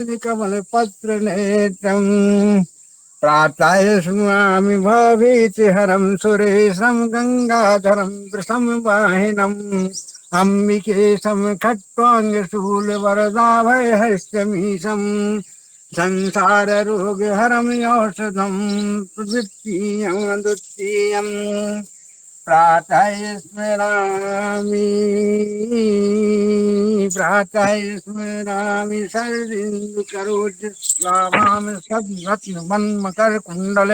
कमल पत्र नेत्रम प्रातः स्मरामि भवेति हरं सुरेशं गंगाधरं वृषं वाहिनम् अम्बिकेशं खट्वाङ्गशूलवरदाभयहस्तमीशं संसार रोग हरं औषधं द्वितीयम् प्रातः स्मरामि शरदिन्दु करोतिस्लाभां सद्रत्न मन्मकर कुण्डल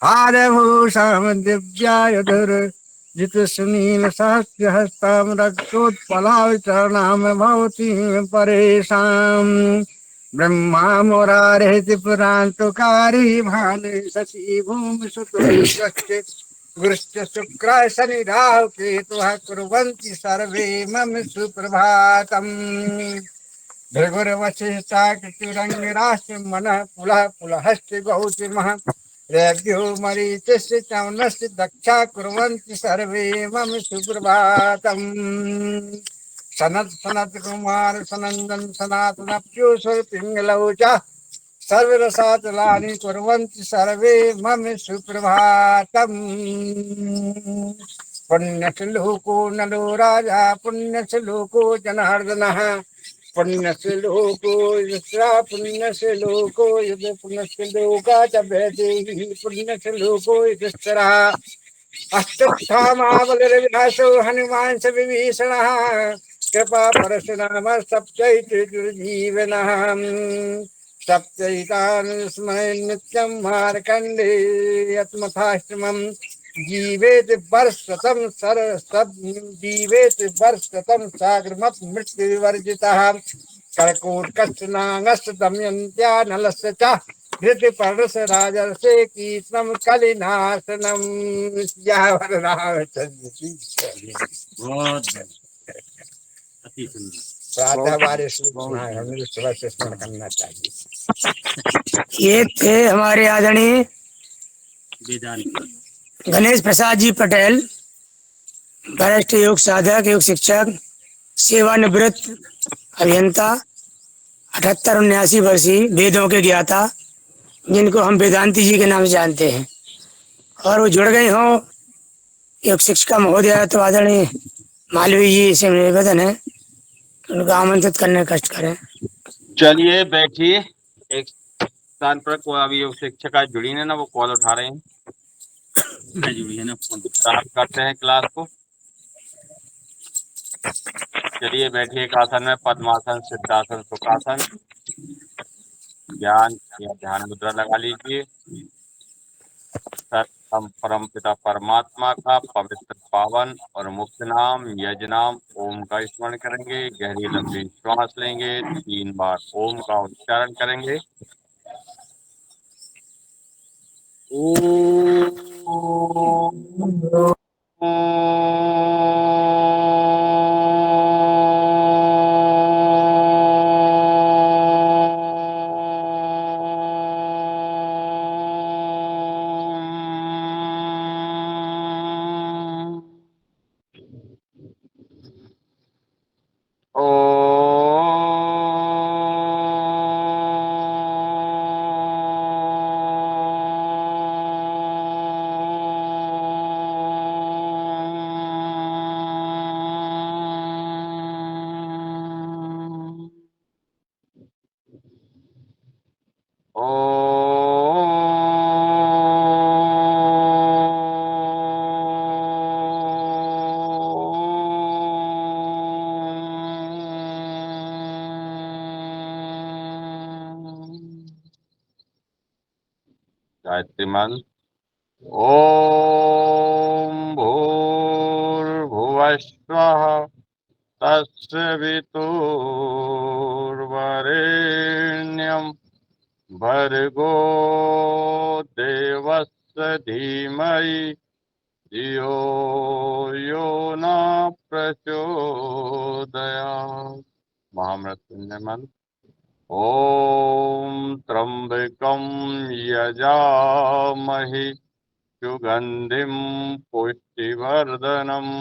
हारभूषां दिव्यायुधर जित सुनील सहस्रहस्तां रक्तोत्पलाचरणां भवतीं परेशां ब्रह्मा मुरारे त्रिपुरान्तकारी भानु शशि भूमि सुत गुरुश्च शुक्र शनि राहु केतु कुर्वन्ति सर्वे मम सुप्रभातम् भृगुर्वशिष्ठाकृतिरङ्गिराश्च मनः पुलः पुलहश्च गौतमः रेभ्यो मरीचिश्च चवनश्च दक्षा कुर्वन्ति सर्वे मम सुप्रभातम् सनत सनत कुमार सनंदन सनातन प्यूषर पिंगलौ च सर्वरसातलानि कुर्वन्ति सर्वे मम सुप्रभातम् पुण्यश्लोको नलो राजा पुण्यश्लोको जनार्दनः पुण्यश्लोको यस्या पुण्यश्लोको यद् पुण्यश्लोका च वैदेही पुण्यश्लोको यस्या अष्टत्थामावलिर्विनाशो हनुमान् च विभीषणः कृपा परशुराम सप्तैति दुर्जीवनः सप्तैतान् स्मरन् नित्यं मार्कण्डेयत्मथाश्रमं जीवेत वर्षशतं जीवेत वर्षशतं सागरमत् मृत्युविवर्जितः कर्कोटकश्च नागश्च दमयन्त्या नलस्य च धृतिपर्णस्य राजर्षे कीर्तनं कलिनाशनं यावर रामचंद्र की अति सुंदर प्रातः बारिश हमें सुबह से स्मरण करना चाहिए। ये थे हमारे आदरणीय गणेश प्रसाद जी पटेल, वरिष्ठ योग साधक, योग शिक्षक, सेवानिवृत्त अभियंता, 78-79 वर्षीय, वेदों के ज्ञाता, जिनको हम वेदांती जी के नाम से जानते हैं, और वो जुड़ गए हों योग शिक्षिका महोदय, तो आदरणीय मालवीय जी से निवेदन है कि उनको आमंत्रित करने का कष्ट करें। चलिए बैठिए। एक स्थान पर कोई अभी योग शिक्षिका जुड़ी है ना, वो कॉल उठा रहे हैं, जुड़ी है ना, स्टार्ट करते हैं क्लास को। चलिए बैठिए एक आसन में, पद्मासन, सिद्धासन, सुखासन। ज्ञान या ध्यान मुद्रा लगा लीजिए। हम परम पिता परमात्मा का पवित्र, पावन और मुक्त नाम, यज नाम ओम का स्मरण करेंगे। गहरी लंबी श्वास लेंगे, 3 बार ओम का उच्चारण करेंगे। ओम गायत्री मंत्र। ओम भूर्भुवस्वः तस्य वितुर्वरेण्यं भर्गो देवस्य धीमहि धियो यो न प्रचोदयात्। महामृत्युंजय मंत्र। ओम त्र्यंबकं यजामहे सुगंधिं पुष्टिवर्धनम्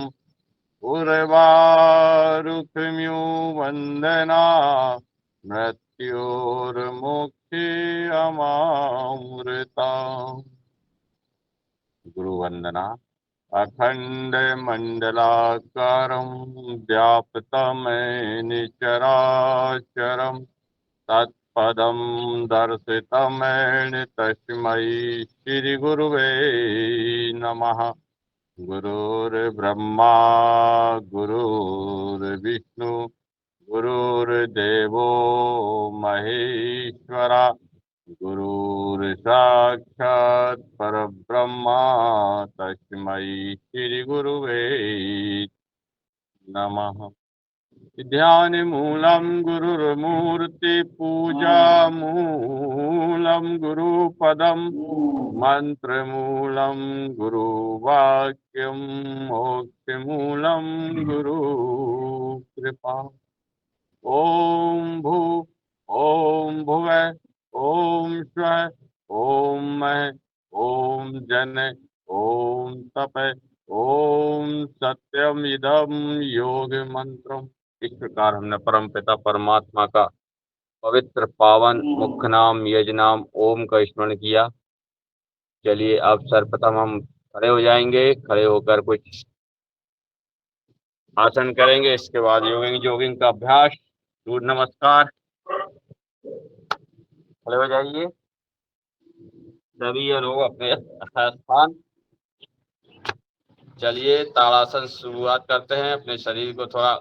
उर्वारुकमिव वंदना मृत्योर्मुक्ति अमामृता। गुरु वंदना। अखंड मंडलाकारं व्याप्तमेन चराचरं तत्पदं दर्शितमेन तस्मै श्री गुरुवे नमः। गुरुर्ब्रह्मा गुरुर्विष्णु गुरुर्देवो महेश्वरा गुरुर्साक्षात् परब्रह्मा तस्मै श्री गुरुवे नमः। ध्यान मूलं गुरुर्मूर्ति पूजा मूलं गुरुपदं मंत्र मूलं गुरुवाक्यं मोक्ष मूलं गुरु कृपा। ओम भू ओम भुवः ओम स्वः ओम मः ओम जन ओम तप ओम सत्यम इदम योग मंत्रम। इस प्रकार हमने परम पिता परमात्मा का पवित्र पावन मुख्य नाम यज नाम ओम का स्मरण किया। चलिए अब सर्वप्रथम हम खड़े हो जाएंगे। खड़े होकर कुछ आसन करेंगे। इसके बाद जोगिंग का अभ्यास, सूर्य नमस्कार। खड़े हो जाइए सभी लोग अपने स्थान। चलिए ताड़ासन शुरुआत करते हैं। अपने शरीर को थोड़ा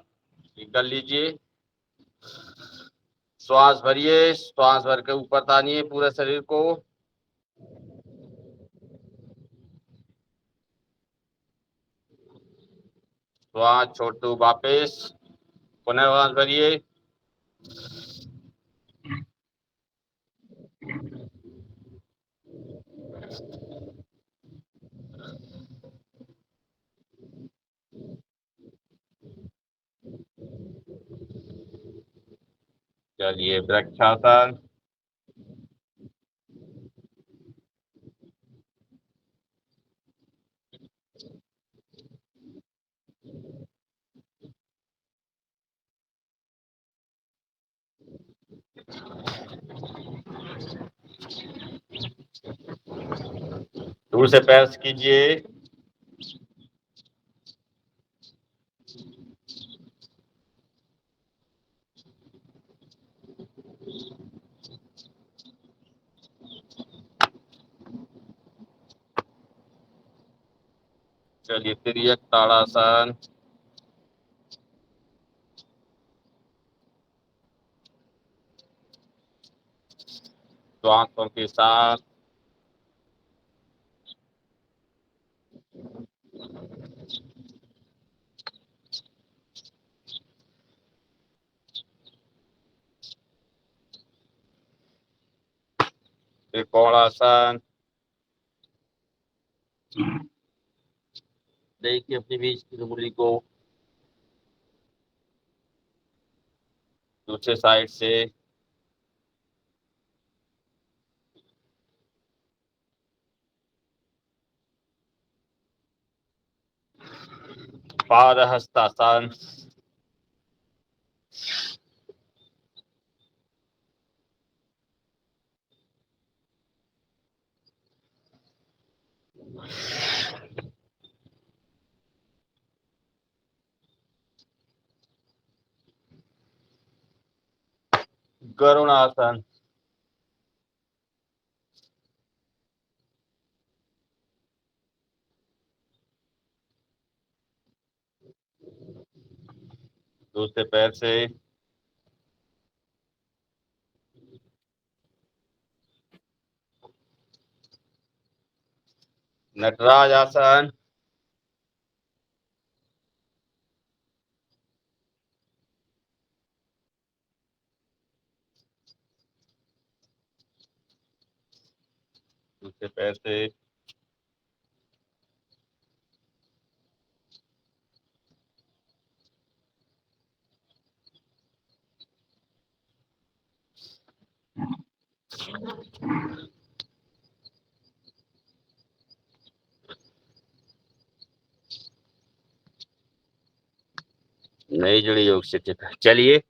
कर लीजिए। श्वास भरिए, श्वास भर के ऊपर तानिए पूरे शरीर को। श्वास छोड़ो वापस। पुनः श्वास भरिए। चलिए वृक्षासन। दूर से पैर कीजिए। चलिए तिर्यक ताड़ासन। तो आंखों के साथ त्रिकोणासन। देखिए अपनी बीच की उंगली को दूसरे साइड से पादहस्तासन। गरुणासन। दूसरे पैर से नटराज आसन। दूसरे पैर से नई जुड़ी योग से। चलिए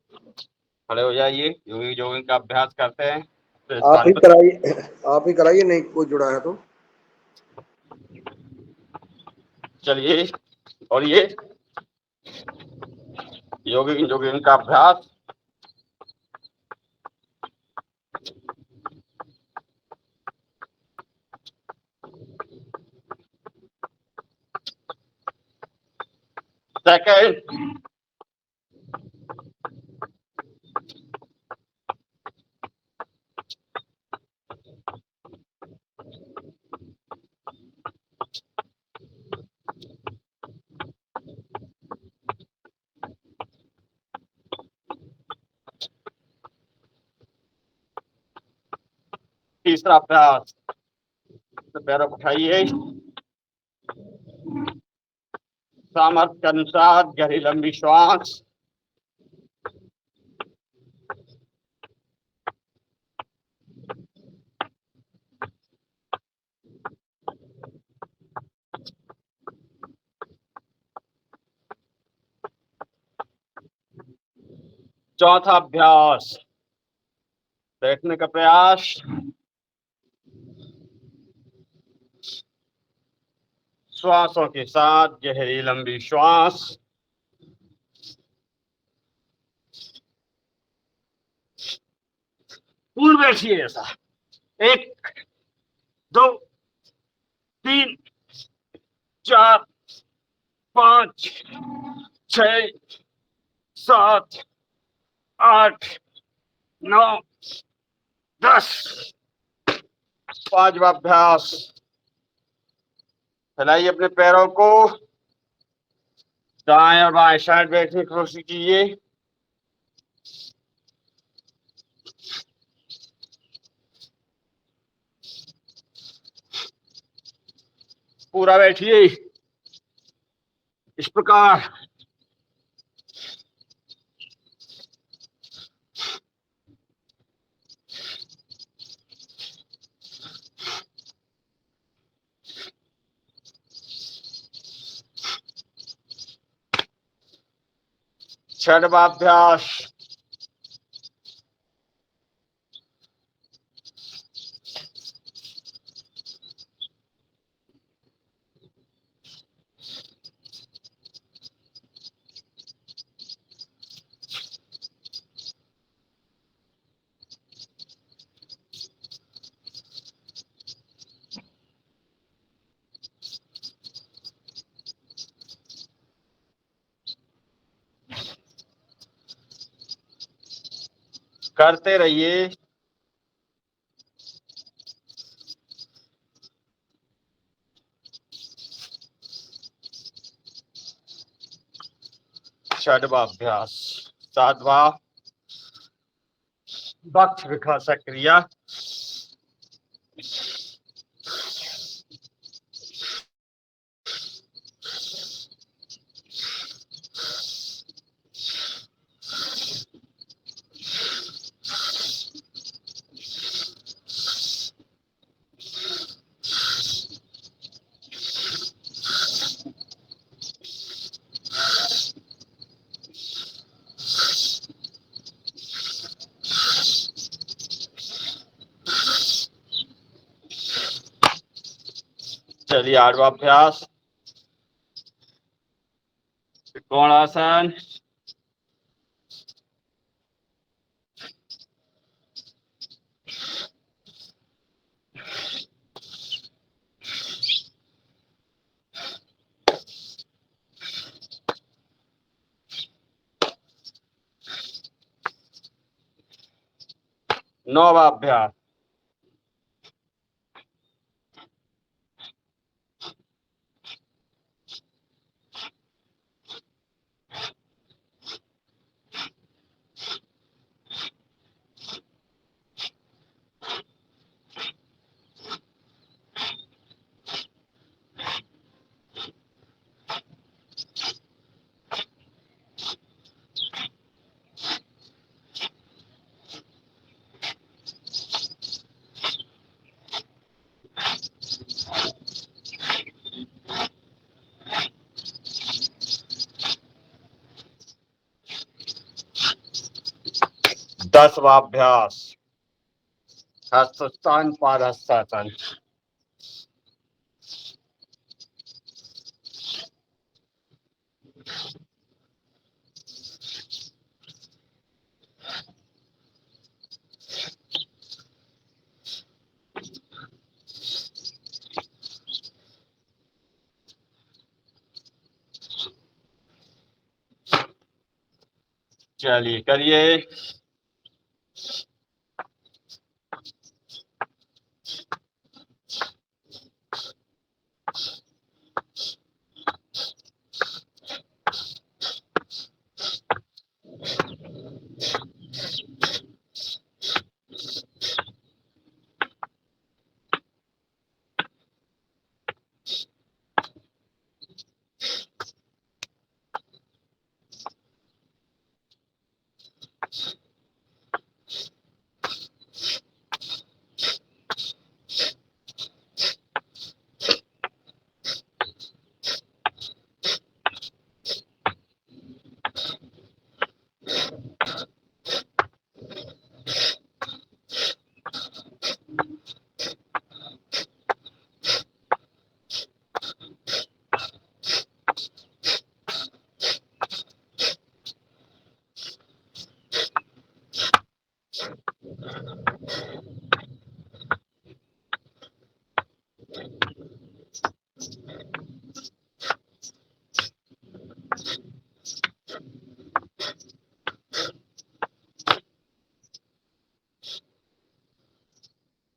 खड़े हो जाइए, योगी जोगिंग का अभ्यास करते हैं। तो आप स्थान ही पर कराइए, आप ही कराइए, नहीं कोई जुड़ा है तो। चलिए। और ये योगी जोगिंग का अभ्यास सेकंड। तीसरा अभ्यास, तो पैरों को उठाइए, सामर्थ्य के अनुसार गहरी लंबी श्वास। चौथा अभ्यास, बैठने का प्रयास, श्वासों के साथ गहरी लंबी श्वास। पूर्ण बैठिए ऐसा। 1 2 3 4 5 6 7 8 9 10। पांचवा अभ्यास, फैलाइए अपने पैरों को, दाएं और बाएं साइड बैठने की कोशिश कीजिए। पूरा बैठिए इस प्रकार। छठवां अभ्यास, करते रहिए। छठवां अभ्यास, सातवां, वक्ष विकास क्रिया। चलिए आठवां अभ्यास, त्रिकोणासन। नौवां अभ्यास, 10वां अभ्यास हस्तस्थान पादहस्तासन। चलिए करिए।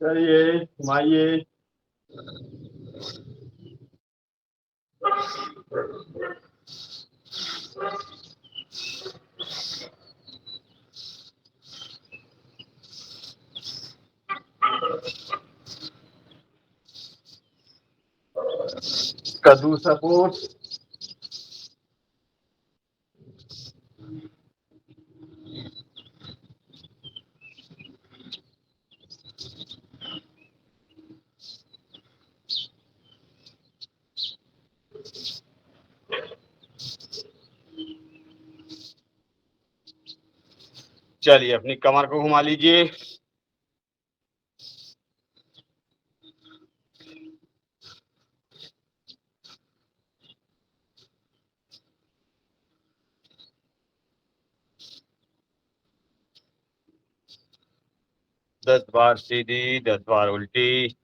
चलिए घुमाइए। कद्दू सपोर्ट। चलिए अपनी कमर को घुमा लीजिए। दस बार सीधी 10 बार उल्टी।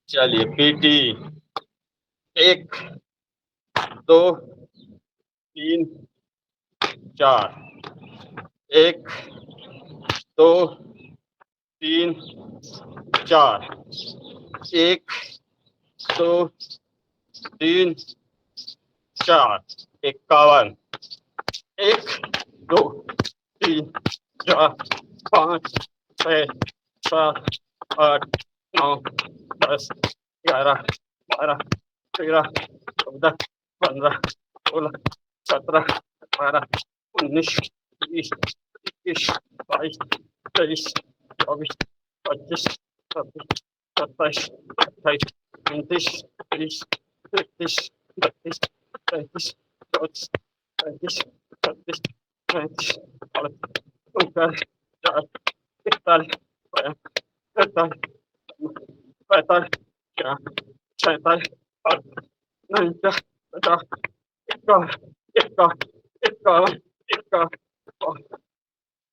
चलिए पीटी 1 2 3 4 1 2 3 4 1 2 3 4 51 1 2 3 4 5 6 7 8 9 10 11 12 13 14 15 16 17 18 19 20 21 22 23 24 25 26 27 28 29 30 31 32 33 34 35 36 37 38 39 40 41 42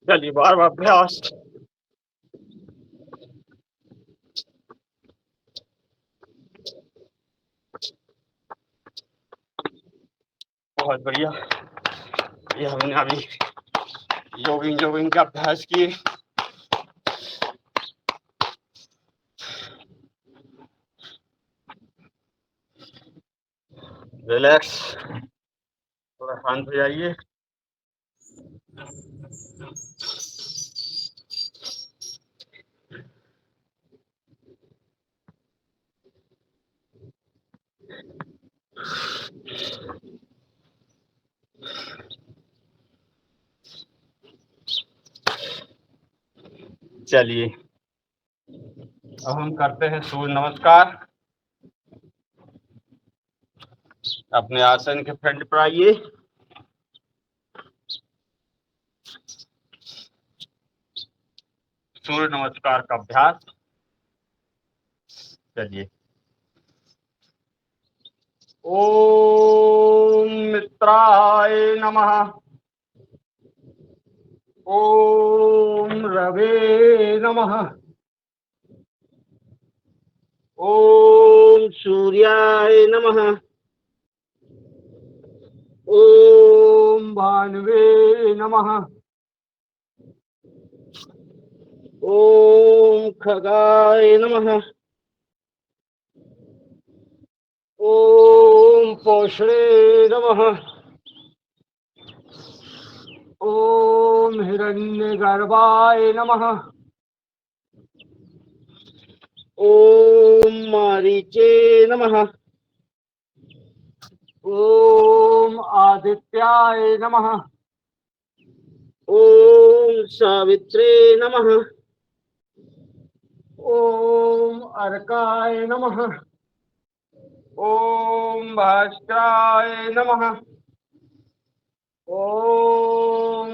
चलिए 12वां अभ्यास। बहुत बढ़िया। ये हमने अभी जोगिंग का अभ्यास किए। रिलैक्स, थोड़ा शांत हो जाइए। चलिए अब हम करते हैं सूर्य नमस्कार। अपने आसन के फ्रंट पर आइए। सूर्य नमस्कार का अभ्यास। चलिए। ओम मित्राय नमः। ओम रवे नमः। ओम सूर्याय नमः। ओम भानुवे नमः। ओम खगाय नमः। ओम पोषणे नमः। ओम हिरण्यगर्भाय नमः। ओम मारीचे नमः। ओम आदित्याय नमः। ओम सावित्रे नमः। ओम अर्काय नमः। ओम भास्कराय नमः। ओम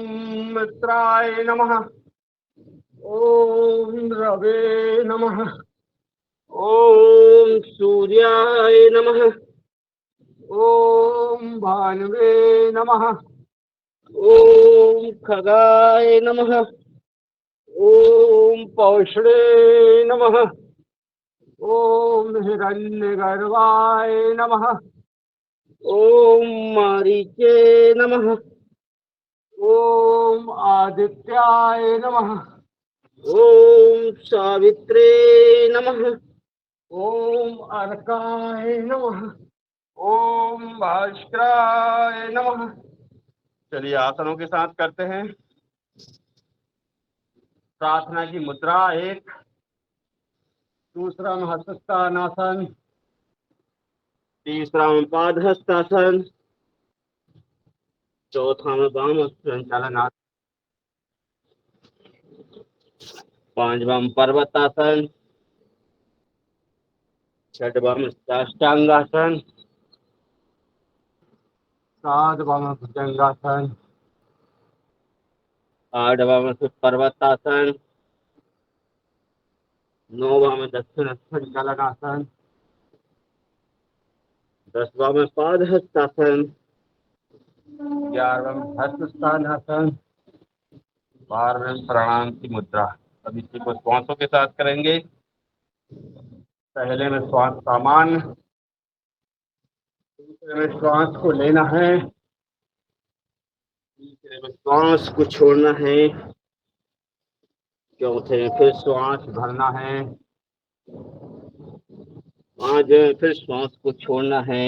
मित्राय नमः। ओम रवे नमः। ओम सूर्याय नमः। ओम भानुवे नमः। ओम खगाय नमः। ओम पौषणे नमः। ओम हिरण्यगर्भाय नमः। ओम मारीचे नमः। ओम आदित्याय नमः। ओम सावित्रे नमः। ओम अर्काय नमः। ओम भास्कराय नमः। चलिए आसनों के साथ करते हैं। प्रार्थना की मुद्रा एक, दूसरा में हस्तस्थानासन, तीसरा में पादहस्तासन, चौथा में वाम संचालनासन, पांचवा में पर्वतासन, छठवा में साष्टांगासन, सातवा में भुजंगासन, आठवा में पर्वतासन, नौवा में दक्षिण संचालनासन, 10वां में पादहस्तासन, 11वां में हस्तस्थानासन, 12वें में प्रणाम की मुद्रा। अब इसी को श्वासों के साथ करेंगे। पहले में श्वास सामान्य, दूसरे में श्वास को लेना है, तीसरे में श्वास को छोड़ना है, चौथे में फिर श्वास भरना है, पांचवें में फिर श्वास को छोड़ना है,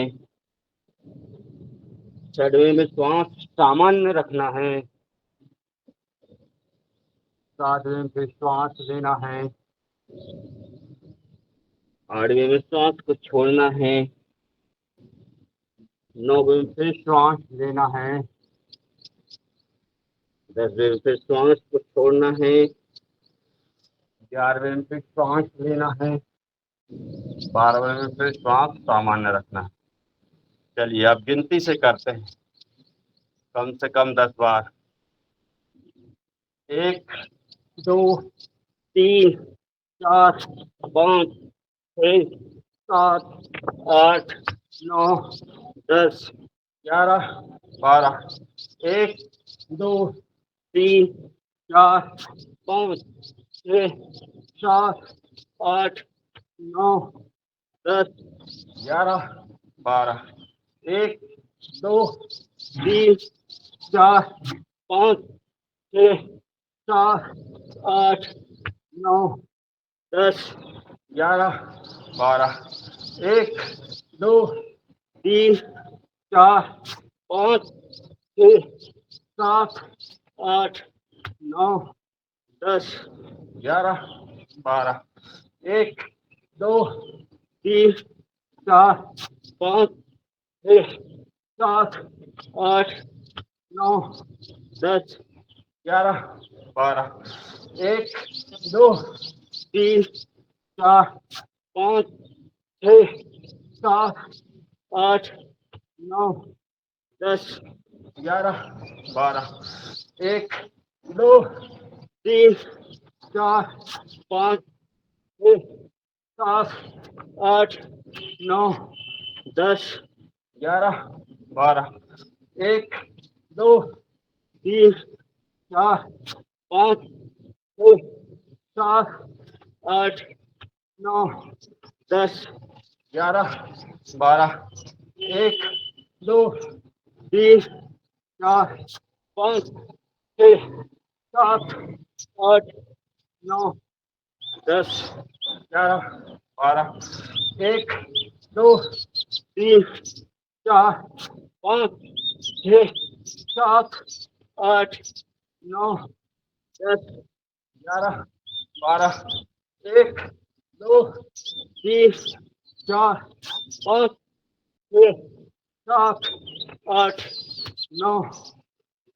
छठवें में श्वास सामान्य रखना है, सातवें में फिर श्वास लेना है, आठवें में श्वास को छोड़ना है, नौवें में फिर श्वास लेना है, 10वें में फिर श्वास को छोड़ना है, 11वें में फिर श्वास लेना है, 12वें में फिर श्वास सामान्य रखना है। चलिए अब गिनती से करते हैं, कम से कम 10 बार। 1 2 3 4 5 6 7 8 9 10 11 12 1 2 3 4 5 6 7 8 9 10 11 12 1 2 3 4 5 6 7 8 9 10 11 12 1 2 3 4 5 6 7 8 9 10 11 12 1 2 3 4 5 6 7 8 9 10 11 12 1 2 3 4 5 6 7 8 9 10 11 12 1 2 3 4 5 6 7 8 9 10 11 12 1 2 3 4 5 6 7 8 9 10 11 12 1 2 3 4 5 6 7 8 9 10 11 12 1 2 3 4 5 6 7 8 9 10 11 12 1 2 3 4 5 6 7 8 9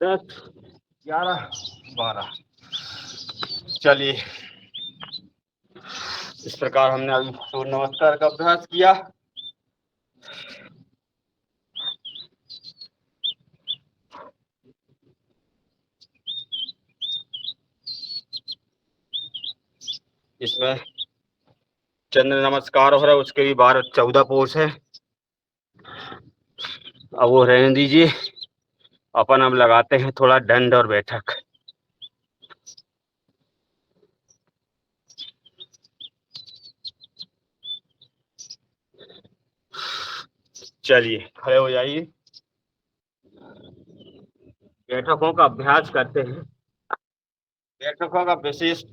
10 11 12। चलिए, इस प्रकार हमने अभी सूर्य नमस्कार का अभ्यास किया। इसमें चंद्र नमस्कार हो रहा है, उसके भी 12-14 पोज है। अब वो रहने दीजिए, अपन अब लगाते हैं थोड़ा दंड और बैठक। चलिए, खड़े हो जाइए। बैठकों का अभ्यास करते हैं। बैठकों का विशेष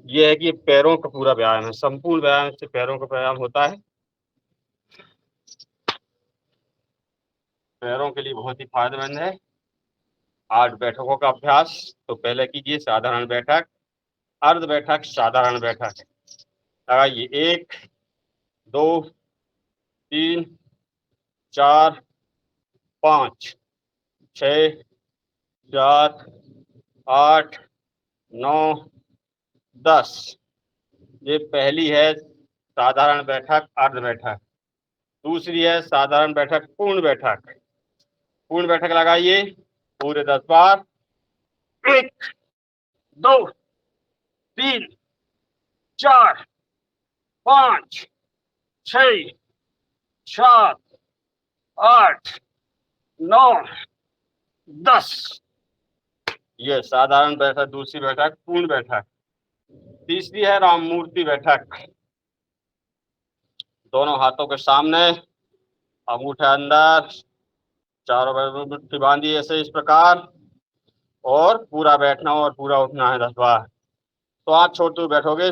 ये है कि पैरों का पूरा व्यायाम है, संपूर्ण व्यायाम से पैरों का व्यायाम होता है। पैरों के लिए बहुत ही फायदेमंद है। 8 बैठकों का अभ्यास तो पहले कीजिए। साधारण बैठक, अर्ध बैठक, साधारण बैठक। लगाइए 1 2 3 4 5 6 7 8 9 10। ये पहली है साधारण बैठक, अर्ध बैठक। दूसरी है साधारण बैठक, पूर्ण बैठक। पूर्ण बैठक लगाइए पूरे 10 बार। 1 2 3 4 5 6 7 8 9 10। ये साधारण बैठक। दूसरी बैठक पूर्ण बैठक। तीसरी है राम मूर्ति बैठक। दोनों हाथों के सामने, अंगूठा अंदर, चारों मुट्ठी बांधी ऐसे इस प्रकार, और पूरा बैठना और पूरा उठना है 10 बार। तो हाथ छोड़ते हुए बैठोगे,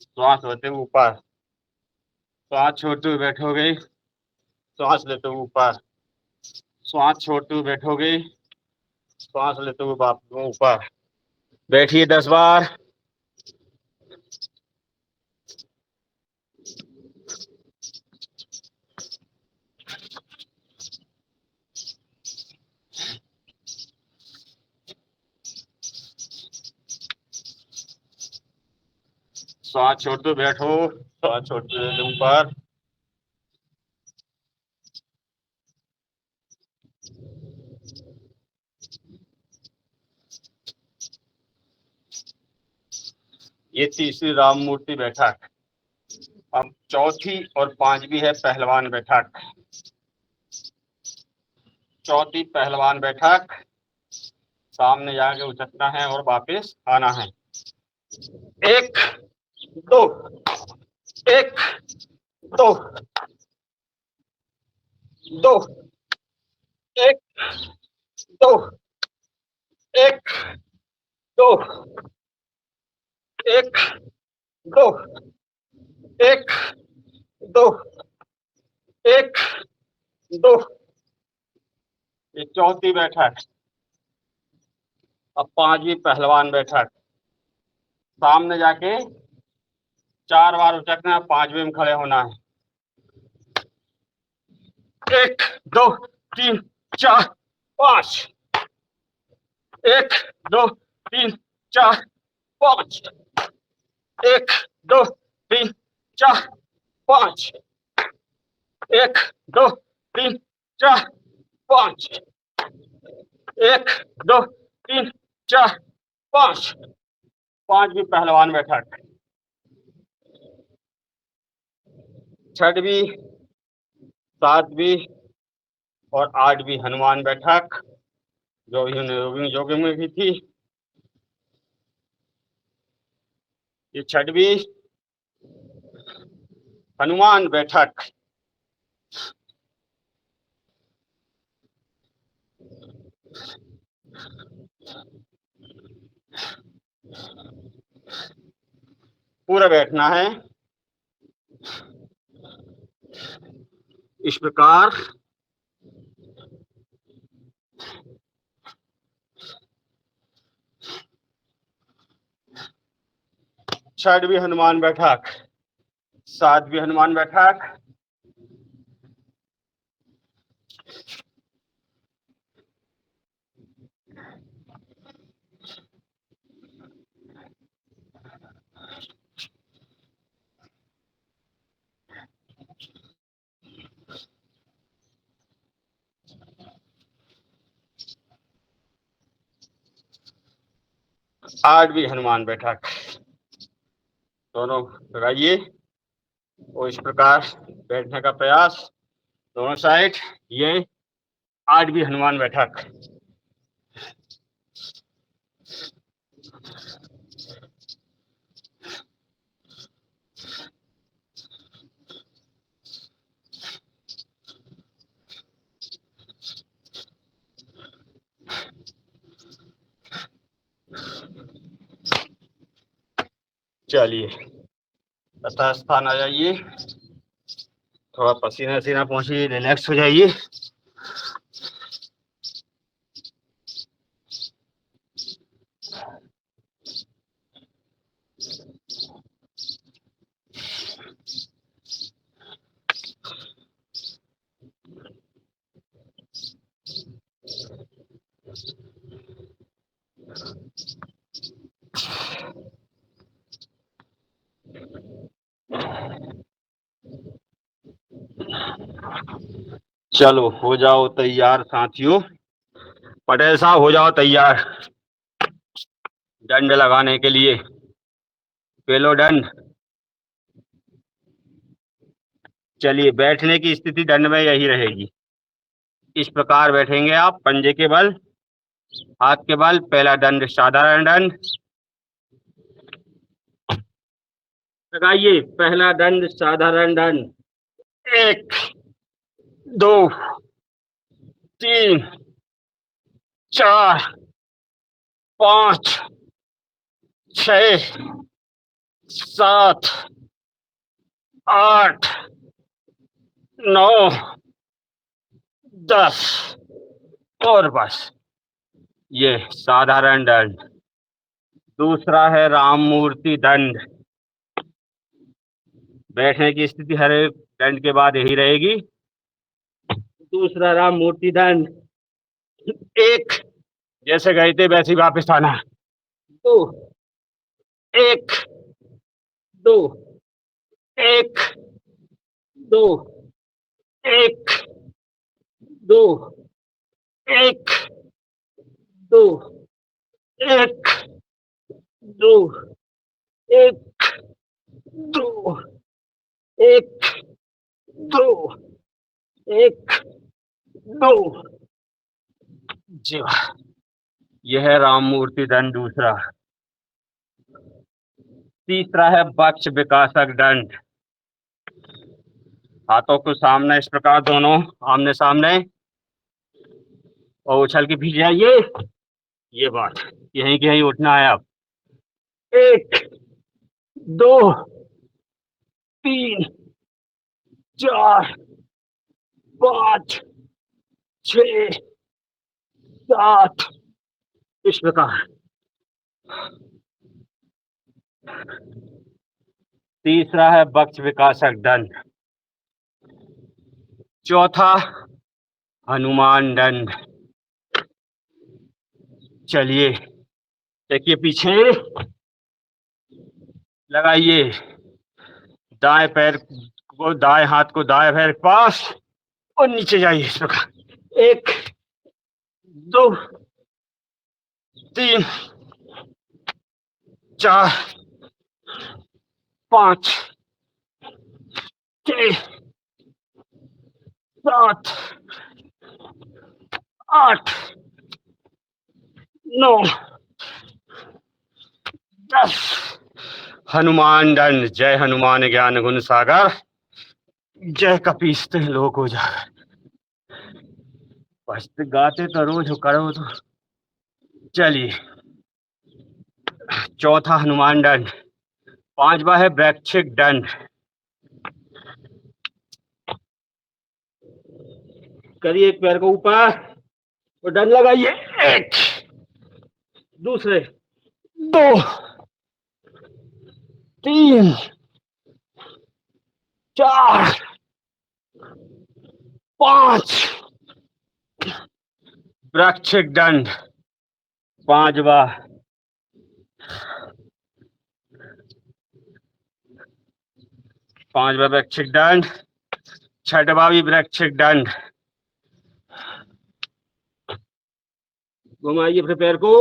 श्वास लेते हुए ऊपर, श्वास छोड़ते हुए बैठोगे, श्वास लेते हुए ऊपर, श्वास छोड़ते हुए बैठोगे, श्वास लेते हुए ऊपर। बैठिए 10 बार। श्वास छोड़ते हुए बैठो, श्वास छोड़ते हुए ऊपर। ये तीसरी राम मूर्ति बैठक। अब चौथी और पांचवी है पहलवान बैठक। चौथी पहलवान बैठक, सामने जाके उछलना है और वापस आना है। 1 2 1 2 2 1 2 1 2 1 2 1 2 1 2। ये चौथी बैठक। अब पांचवी पहलवान बैठक, सामने जाके 4 बार उचकना है, 5वें में खड़े होना है। 1 2 3 4 5। 1 2 3 4 5। 1 2 3 4 5 1 2 3 4 5 1 2 3 4 5 5वीं पहलवान बैठक। 6वीं 7वीं और 8वीं हनुमान बैठक जो योग में भी थी। ये 6वीं हनुमान बैठक। पूरा बैठना है इस प्रकार। छठवीं हनुमान बैठक, 7वीं हनुमान बैठक, आठवीं हनुमान बैठक। दोनों लगाइए और इस प्रकार बैठने का प्रयास दोनों साइड। ये 8वीं हनुमान बैठक। चलिए तथा स्थान आ जाइए, थोड़ा पसीना पसीना पहुंचिए, रिलैक्स हो जाइए। चलो हो जाओ तैयार साथियों। पटेल साहब हो जाओ तैयार दंड लगाने के लिए। पेलो दंड। चलिए बैठने की स्थिति दंड में यही रहेगी। इस प्रकार बैठेंगे आप, पंजे के बल, हाथ के बल। पहला दंड साधारण दंड लगाइए। पहला दंड साधारण दंड। 1 2 3 4 5 6 7 8 9 10 और बस। ये साधारण दंड। दूसरा है राम मूर्ति दंड। बैठने की स्थिति हर एक दंड के बाद यही रहेगी। दूसरा राम मूर्ति दंड। 1 जैसे गए थे वैसे ही वापस आना। 2 1 2 1 2 1 2 1 2 1 2 1 2 1 2 1 2। जी वाह, यह है राम मूर्ति दंड दूसरा। तीसरा है बक्ष विकासक दंड। हाथों को सामने इस प्रकार, दोनों आमने सामने, और उछल के पीछे आइए। ये बात यहीं के यहीं उठना है अब। 1 2 3 4 5 6 7 इस प्रकार। तीसरा है बक्ष विकासक दंड। चौथा हनुमान दंड। चलिए देखिए पीछे, लगाइए दाएं पैर को, दाएं हाथ को दाएं पैर के पास और नीचे जाइए इस प्रकार। 1 2 3 4 5 6 7 8 9 10। हनुमान दंड। जय हनुमान ज्ञान गुण सागर, जय कपीस लोक उजागर। बस गाते तो रोज हो, करो तो। चलिए, चौथा हनुमान दंड। 5वां है वृश्चिक दंड। करिए एक पैर को ऊपर और दंड लगाइए। 1 दूसरे 2 3 4 5। वृश्चिक दंड 5वां। 5वां वृश्चिक दंड। 6वां भी वृश्चिक दंड। घुमाइए अपने पैर को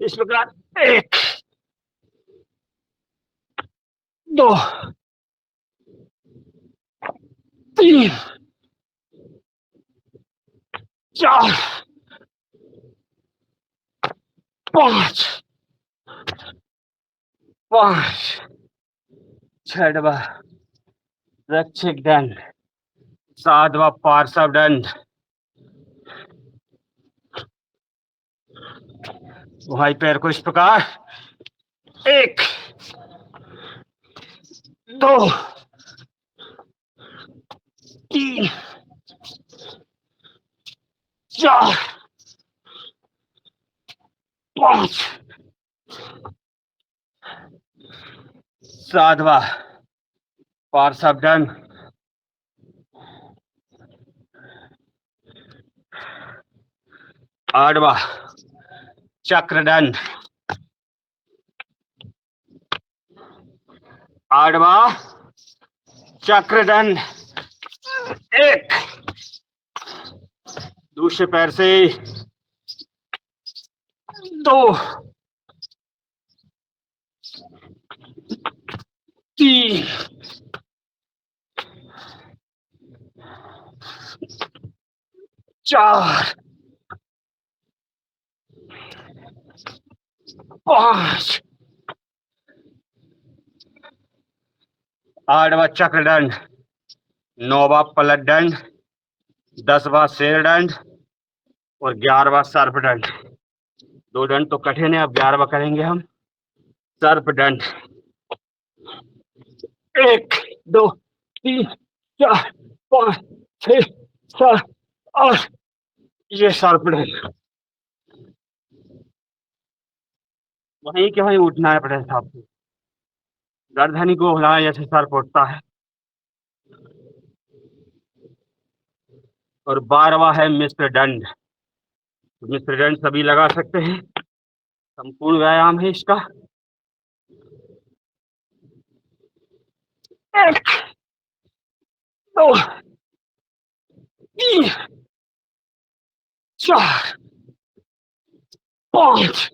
इस प्रकार। 1 2 3 4 5 5। 6वां वृश्चिक दंड। 7वां पार्श्व दंड। भाई पैर को इस प्रकार। 1 2 3 4 5। 7वां पार्श्व दंड। 8वां चक्र दंड। 8वां चक्र दंड। 1 दूसरे पैर से 2 3 4 5। 8वां चक्र दंड। 9वां पलट दंड। 10वां शेर दंड और 11वां सर्प दंड। 2 दंड तो कठिन है, अब 11वां करेंगे हम। सर्प दंड। 1 2 3 4 5 6 7 8। ये सर्प दंड। वहीं के वहीं उठना है पटेल साहब को। गर्दनी को हिलाएं जैसे सर्प उठता है। और 12वां है मिश्र दंड। मिश्र दंड सभी लगा सकते हैं, संपूर्ण व्यायाम है इसका। 1 2 3 4 5।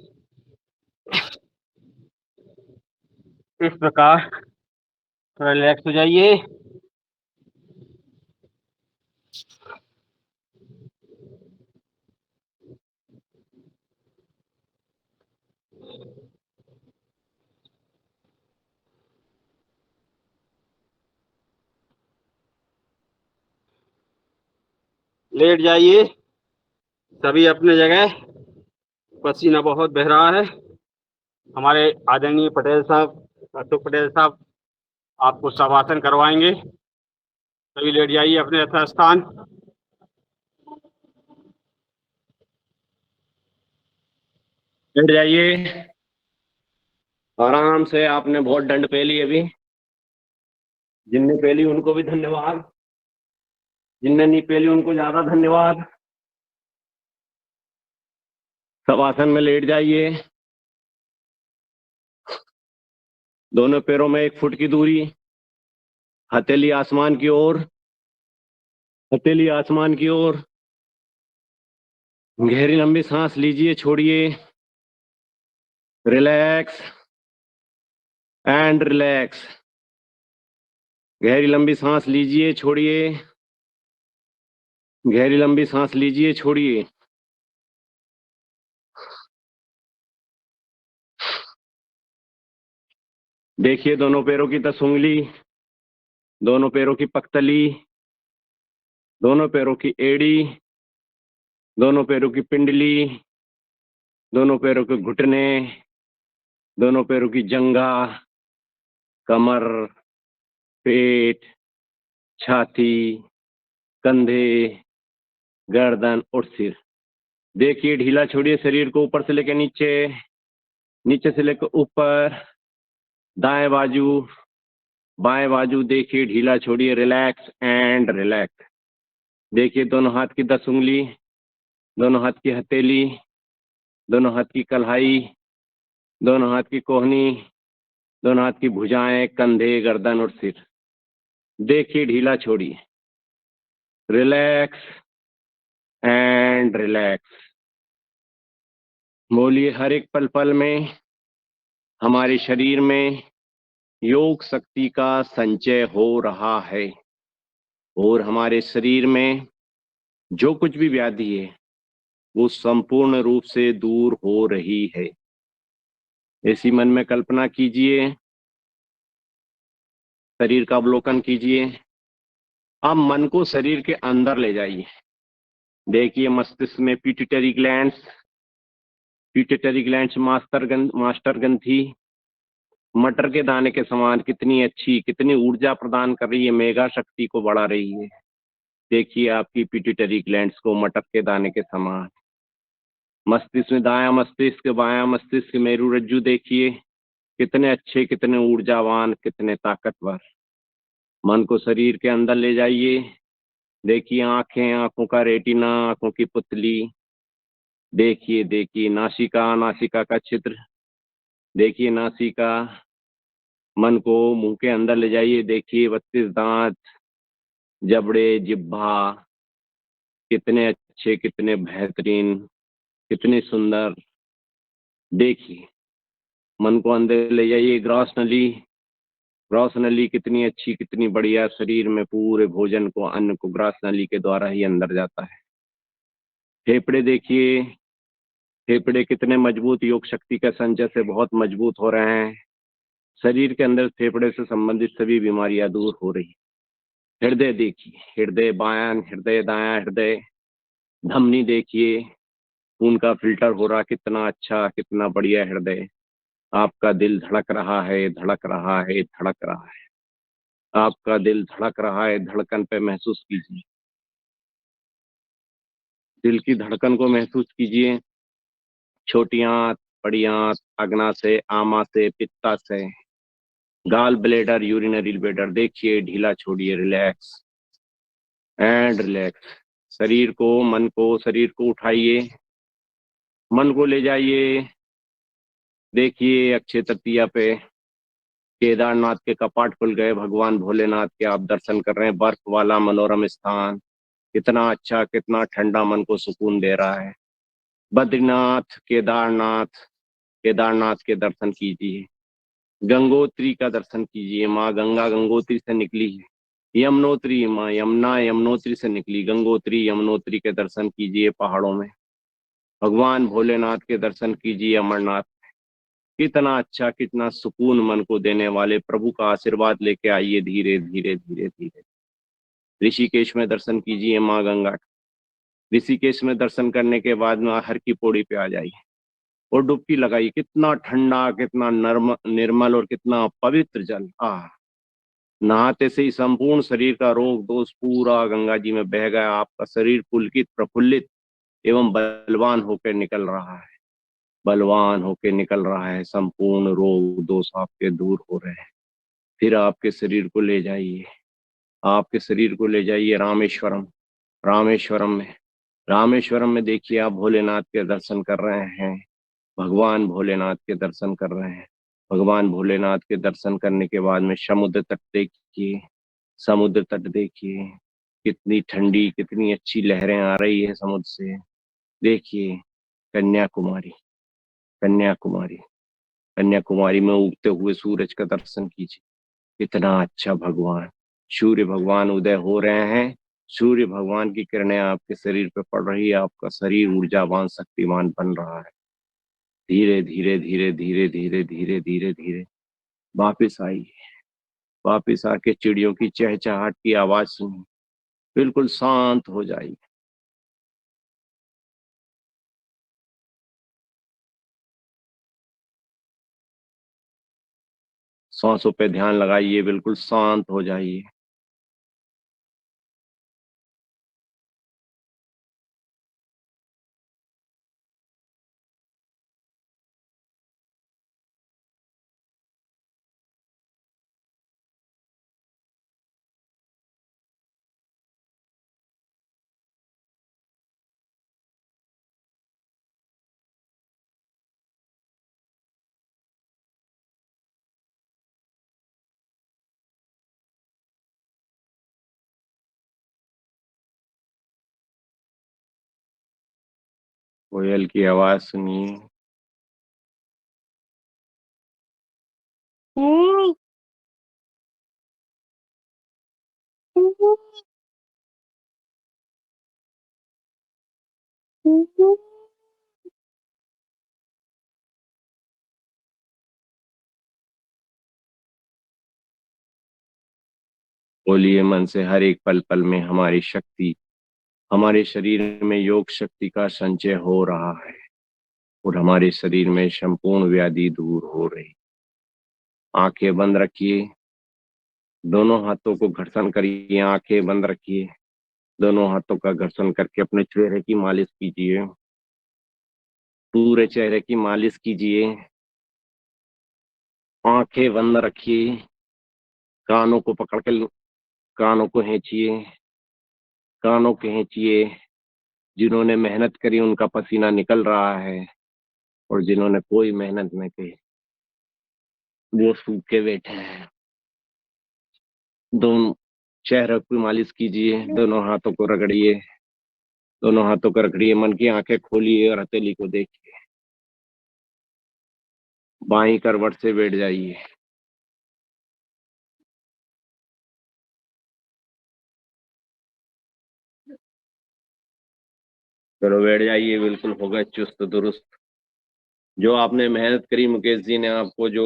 इस प्रकार थोड़ा रिलैक्स हो जाइए। लेट जाइए सभी अपने जगह। पसीना बहुत बह रहा है। हमारे आदरणीय पटेल साहब, अशोक पटेल साहब आपको शवासन करवाएंगे। सभी लेट जाइए अपने यथा स्थान। लेट जाइए आराम से। आपने बहुत दंड पे ली अभी। जिनने पे ली उनको भी धन्यवाद, जिनने नहीं पे ली उनको ज्यादा धन्यवाद। सब आसन में लेट जाइए। दोनों पैरों में 1 फुट की दूरी, हथेली आसमान की ओर, हथेली आसमान की ओर। गहरी लंबी सांस लीजिए, छोड़िए, रिलैक्स एंड रिलैक्स। गहरी लंबी सांस लीजिए, छोड़िए, गहरी लंबी सांस लीजिए, छोड़िए। देखिए दोनों पैरों की 10 उंगली, दोनों पैरों की पकतली, दोनों पैरों की एड़ी, दोनों पैरों की पिंडली, दोनों पैरों के घुटने, दोनों पैरों की जंघा, कमर, पेट, छाती, कंधे, गर्दन और सिर। देखिए ढीला छोड़िए शरीर को, ऊपर से लेकर नीचे, नीचे से लेकर ऊपर, दाएं बाजू, बाएं बाजू। देखिए ढीला छोड़िए, रिलैक्स एंड रिलैक्स। देखिए दोनों हाथ की 10 उंगली, दोनों हाथ की हथेली, दोनों हाथ की कलाई, दोनों हाथ की कोहनी, दोनों हाथ की भुजाएं, कंधे, गर्दन और सिर। देखिए ढीला छोड़िए, रिलैक्स एंड रिलैक्स। बोलिए हर एक पल पल में हमारे शरीर में योग शक्ति का संचय हो रहा है और हमारे शरीर में जो कुछ भी व्याधि है वो संपूर्ण रूप से दूर हो रही है। ऐसी मन में कल्पना कीजिए, शरीर का अवलोकन कीजिए। अब मन को शरीर के अंदर ले जाइए। देखिए मस्तिष्क में pituitary glands, pituitary glands master ग्रंथि मटर के दाने के समान कितनी अच्छी, कितनी ऊर्जा प्रदान कर रही है, मेगा शक्ति को बढ़ा रही है। देखिए आपकी पिट्यूटरी ग्लैंड्स को मटर के दाने के समान। मस्तिष्क में दायां मस्तिष्क, बायां मस्तिष्क, मेरु रज्जु देखिए कितने अच्छे, कितने ऊर्जावान, कितने ताकतवर। मन को शरीर के अंदर ले जाइए। देखिए आंखें, आंखों का रेटिना, आंखों की पुतली। देखिए देखिए नासिका, नासिका का छिद्र। देखिए नासिका। मन को मुंह के अंदर ले जाइए। देखिए 32 दांत, जबड़े, जिह्वा कितने अच्छे, कितने बेहतरीन, कितने सुंदर। देखिए मन को अंदर ले जाइए। ग्रास नली, ग्रास नली कितनी अच्छी, कितनी बढ़िया। शरीर में पूरे भोजन को, अन्न को ग्रास नली के द्वारा ही अंदर जाता है। फेफड़े देखिए, फेफड़े कितने मजबूत, योग शक्ति के संचय से बहुत मजबूत हो रहे हैं। शरीर के अंदर फेफड़े से संबंधित सभी बीमारियां दूर हो रही। हृदय देखिए, हृदय बायां, हृदय दायां, हृदय धमनी देखिए, खून का फिल्टर हो रहा, कितना अच्छा, कितना बढ़िया हृदय। आपका दिल धड़क रहा है, धड़क रहा है, धड़क रहा है। आपका दिल धड़क रहा है, धड़कन पे महसूस कीजिए। दिल की धड़कन को महसूस कीजिए। छोटी आंत, बड़ी आंत, अग्नाशय, आमाशय, पित्ताशय, गाल ब्लेडर, यूरिनरी ब्लेडर। देखिए ढीला छोड़िए, रिलैक्स एंड रिलैक्स। शरीर को, मन को, शरीर को उठाइए, मन को ले जाइए। देखिए अक्षय तृतीया पे केदारनाथ के कपाट खुल गए, भगवान भोलेनाथ के आप दर्शन कर रहे हैं। बर्फ वाला मनोरम स्थान, कितना अच्छा, कितना ठंडा, मन को सुकून दे रहा है। बद्रीनाथ, केदारनाथ, केदारनाथ के दर्शन कीजिए। गंगोत्री का दर्शन कीजिए। माँ गंगा गंगोत्री से निकली है। यमुनोत्री, माँ यमुना यमुनोत्री से निकली। गंगोत्री, यमुनोत्री के दर्शन कीजिए पहाड़ों में। भगवान भोलेनाथ के दर्शन कीजिए अमरनाथ। कितना अच्छा, कितना सुकून मन को देने वाले प्रभु का आशीर्वाद लेके आइए धीरे धीरे धीरे धीरे। ऋषिकेश में दर्शन कीजिए माँ गंगा। ऋषिकेश में दर्शन करने के बाद में हर की पौड़ी पे आ जाइए और डुबकी लगाइए। कितना ठंडा, कितना निर्मल और कितना पवित्र जल। नहाते से ही संपूर्ण शरीर का रोग दोष पूरा गंगा जी में बह गया। आपका शरीर पुलकित, प्रफुल्लित एवं बलवान होकर निकल रहा है, बलवान होकर निकल रहा है। संपूर्ण रोग दोष आपके दूर हो रहे हैं। फिर आपके शरीर को ले जाइए, आपके शरीर को ले जाइए रामेश्वरम। रामेश्वरम में, रामेश्वरम में देखिए आप भोलेनाथ के दर्शन कर रहे हैं, भगवान भोलेनाथ के दर्शन कर रहे हैं। भगवान भोलेनाथ के दर्शन करने के बाद में समुद्र तट देखिए, समुद्र तट देखिए, कितनी ठंडी कितनी अच्छी लहरें आ रही है समुद्र से। देखिए कन्याकुमारी, कन्याकुमारी, कन्याकुमारी में उगते हुए सूरज का दर्शन कीजिए। कितना अच्छा भगवान, सूर्य भगवान उदय हो रहे हैं। सूर्य भगवान की किरणें आपके शरीर पे पड़ रही है, आपका शरीर ऊर्जावान शक्तिमान बन रहा है। धीरे धीरे धीरे धीरे धीरे धीरे धीरे धीरे वापिस आइए। वापिस आके चिड़ियों की चहचहाट की आवाज सुनिए, बिल्कुल शांत हो जाइए। सांसों पे ध्यान लगाइए, बिल्कुल शांत हो जाइए। कोयल की आवाज सुनिए। बोलिए मन से, हर एक पल पल में हमारी शक्ति, हमारे शरीर में योग शक्ति का संचय हो रहा है और हमारे शरीर में संपूर्ण व्याधि दूर हो रही। आंखें बंद रखिए, दोनों हाथों को घर्षण करिए। आंखें बंद रखिए, दोनों हाथों का घर्षण करके अपने चेहरे की मालिश कीजिए। पूरे चेहरे की मालिश कीजिए। आंखें बंद रखिए, कानों को पकड़ के कानों को खींचिए, कानों को खींचिए। जिन्होंने मेहनत करी उनका पसीना निकल रहा है और जिन्होंने कोई मेहनत नहीं की वो सूखे बैठे हैं। दोनों चेहरे की मालिश कीजिए, दोनों हाथों को रगड़िए, दोनों हाथों को रगड़िए। मन की आंखें खोलिए और हथेली को देखिए। बाईं करवट से बैठ जाइए। चलो बैठ जाइए, बिल्कुल हो गए चुस्त दुरुस्त। जो आपने मेहनत करी, मुकेश जी ने आपको जो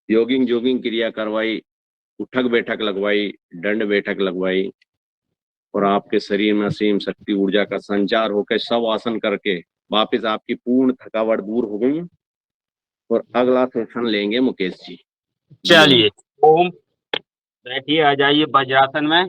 योगिंग जोगिंग क्रिया करवाई, उठक बैठक लगवाई, दंड बैठक लगवाई और आपके शरीर में असीम शक्ति ऊर्जा का संचार होकर सब आसन करके वापस आपकी पूर्ण थकावट दूर हो गई। और अगला सेशन लेंगे मुकेश जी। चलिए ओम, बैठिए, आ जाइए वज्रासन में।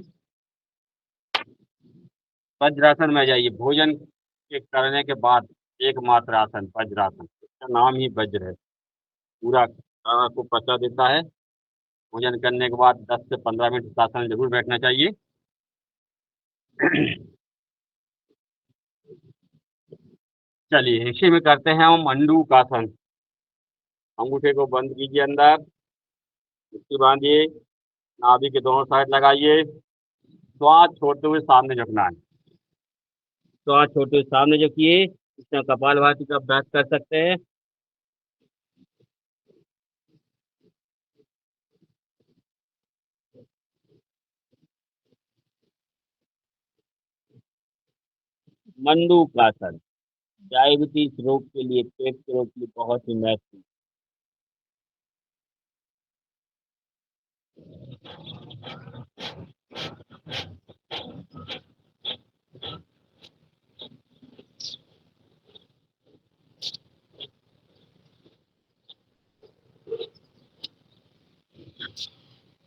वज्रासन में आ जाइए। भोजन के करने के बाद एकमात्र आसन वज्रासन, इसका नाम ही वज्र है। पूरा आपको पचा देता है। भोजन करने के बाद 10 से 15 मिनट इस आसन में जरूर बैठना चाहिए। चलिए इसी में करते हैं हम मंडूकासन। अंगूठे को बंद कीजिए, अंदर मुट्ठी बांधिए, नाभि के दोनों साइड लगाइए। श्वास छोड़ते हुए सामने झुकना है। श्वास छोड़ते हुए सामने झुकिए। इसमें कपालभाति का अभ्यास कर सकते हैं। मंडूकासन डायबिटीज रोग के लिए, पेट के रोग के लिए बहुत ही महत्वपूर्ण।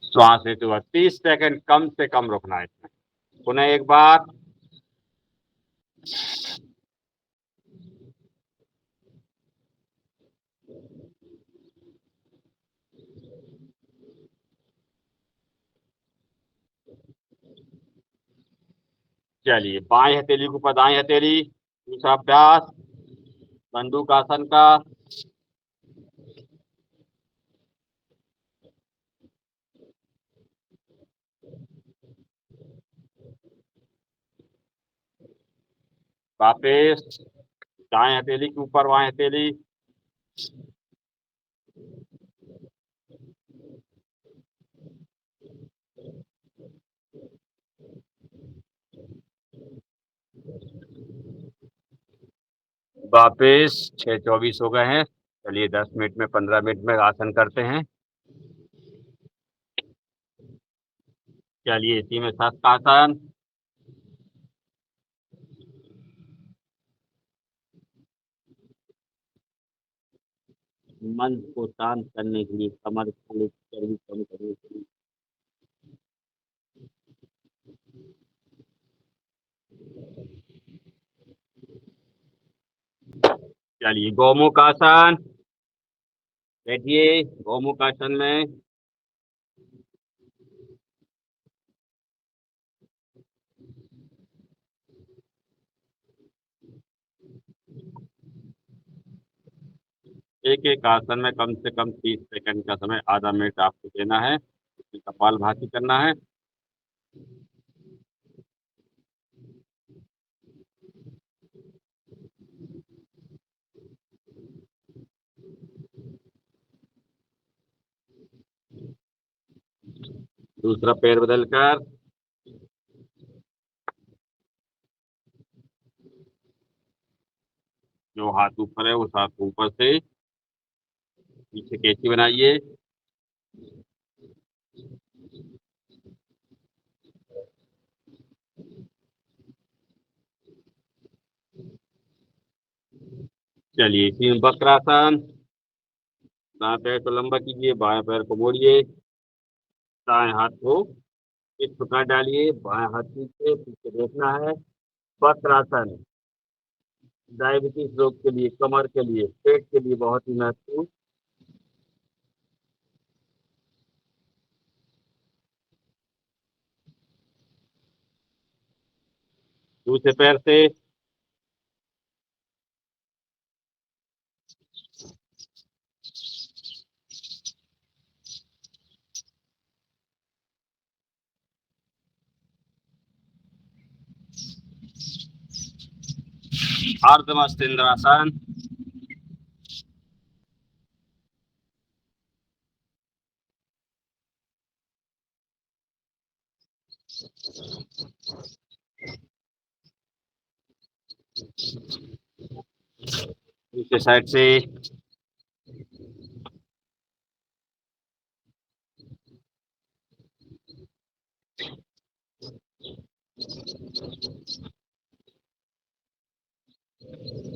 श्वास लेते हुए 30 सेकंड कम से कम रुकना है इसमें। पुनः एक बार। चलिए बाएं हथेली के ऊपर दाएं हथेली। दूसरा अभ्यास मंडूकासन का। वापस दाएं हथेली के ऊपर बाएं हथेली, वापस 6:24 हो गए हैं। चलिए 10 मिनट में 15 मिनट में आसन करते हैं। चलिए इसी में शस्त्रासन, मन को शांत करने के लिए, कमर को चर्बी कम करने के लिए। चलिए गौमुख आसन, बैठिए गौमुख आसन में। एक एक आसन में कम से कम 30 सेकंड का समय, आधा मिनट आपको देना है। कपालभाति करना है। दूसरा पैर बदलकर, जो हाथ ऊपर है उस हाथ को ऊपर से पीछे कैंची बनाइए। चलिए इसी में वक्रासन, दाएं पैर को लंबा कीजिए, बाएं पैर को मोड़िए, दाएं हाथ को इस प्रकार डालिए, बाएं हाथ पीछे पीछे देखना है। वक्रासन डायबिटीज रोग के लिए, कमर के लिए, पेट के लिए बहुत ही महत्वपूर्ण। दूसरे पैर से अर्धमस्तिंद्रासन, दूसरे साइड से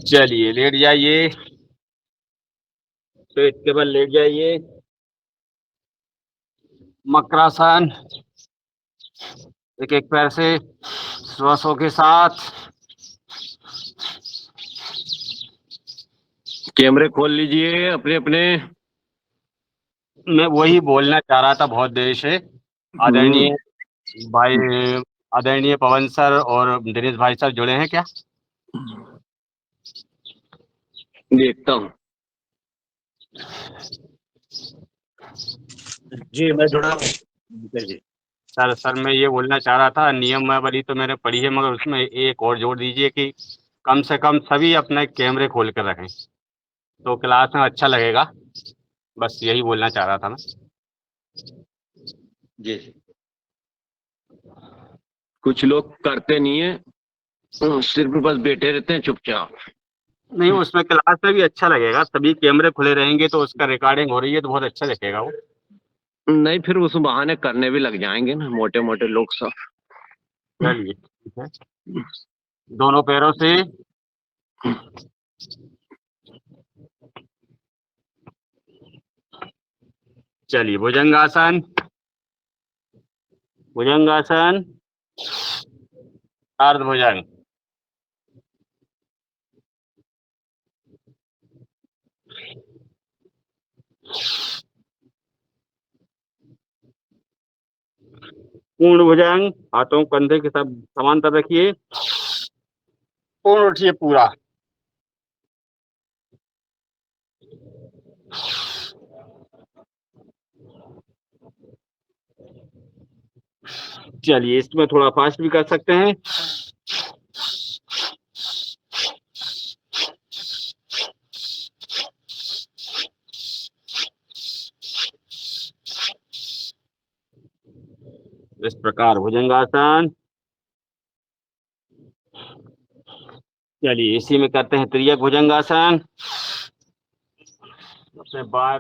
चलिए लेट जाइए, पेट के बल लेट जाइए। मकरासन, एक एक पैर से श्वासों के साथ। कैमरे खोल लीजिए अपने अपने। मैं वही बोलना चाह रहा था बहुत देर से। आदरणीय भाई, आदरणीय पवन सर और दिनेश भाई सर जुड़े हैं क्या? देखता हूँ। जी मैं जुड़ा हूँ। सर मैं ये बोलना चाह रहा था, नियमावली तो मैंने पढ़ी है, मगर उसमें एक और जोड़ दीजिए कि कम से कम सभी अपने कैमरे खोल कर रखें, तो क्लास में अच्छा लगेगा। बस यही बोलना चाह रहा था मैं। जी, कुछ लोग करते नहीं है, सिर्फ बस बैठे रहते हैं चुपचाप। नहीं, उसमें क्लास में भी अच्छा लगेगा, सभी कैमरे खुले रहेंगे तो उसका रिकॉर्डिंग हो रही है तो बहुत अच्छा दिखेगा वो। नहीं, फिर उस बहाने करने भी लग जाएंगे ना मोटे मोटे लोग सब। चलिए ठीक है, दोनों पैरों से चलिए भुजंगासन, भुजंगासन, अर्ध भुजंग। पूर्ण भुजंग, हाथों को कंधे के साथ समांतर रखिए, पूर्ण उठिए पूरा। चलिए इसमें थोड़ा फास्ट भी कर सकते हैं। इस प्रकार भुजंगासन। चलिए इसी में करते हैं त्रियक भुजंगासन। अपने दाएं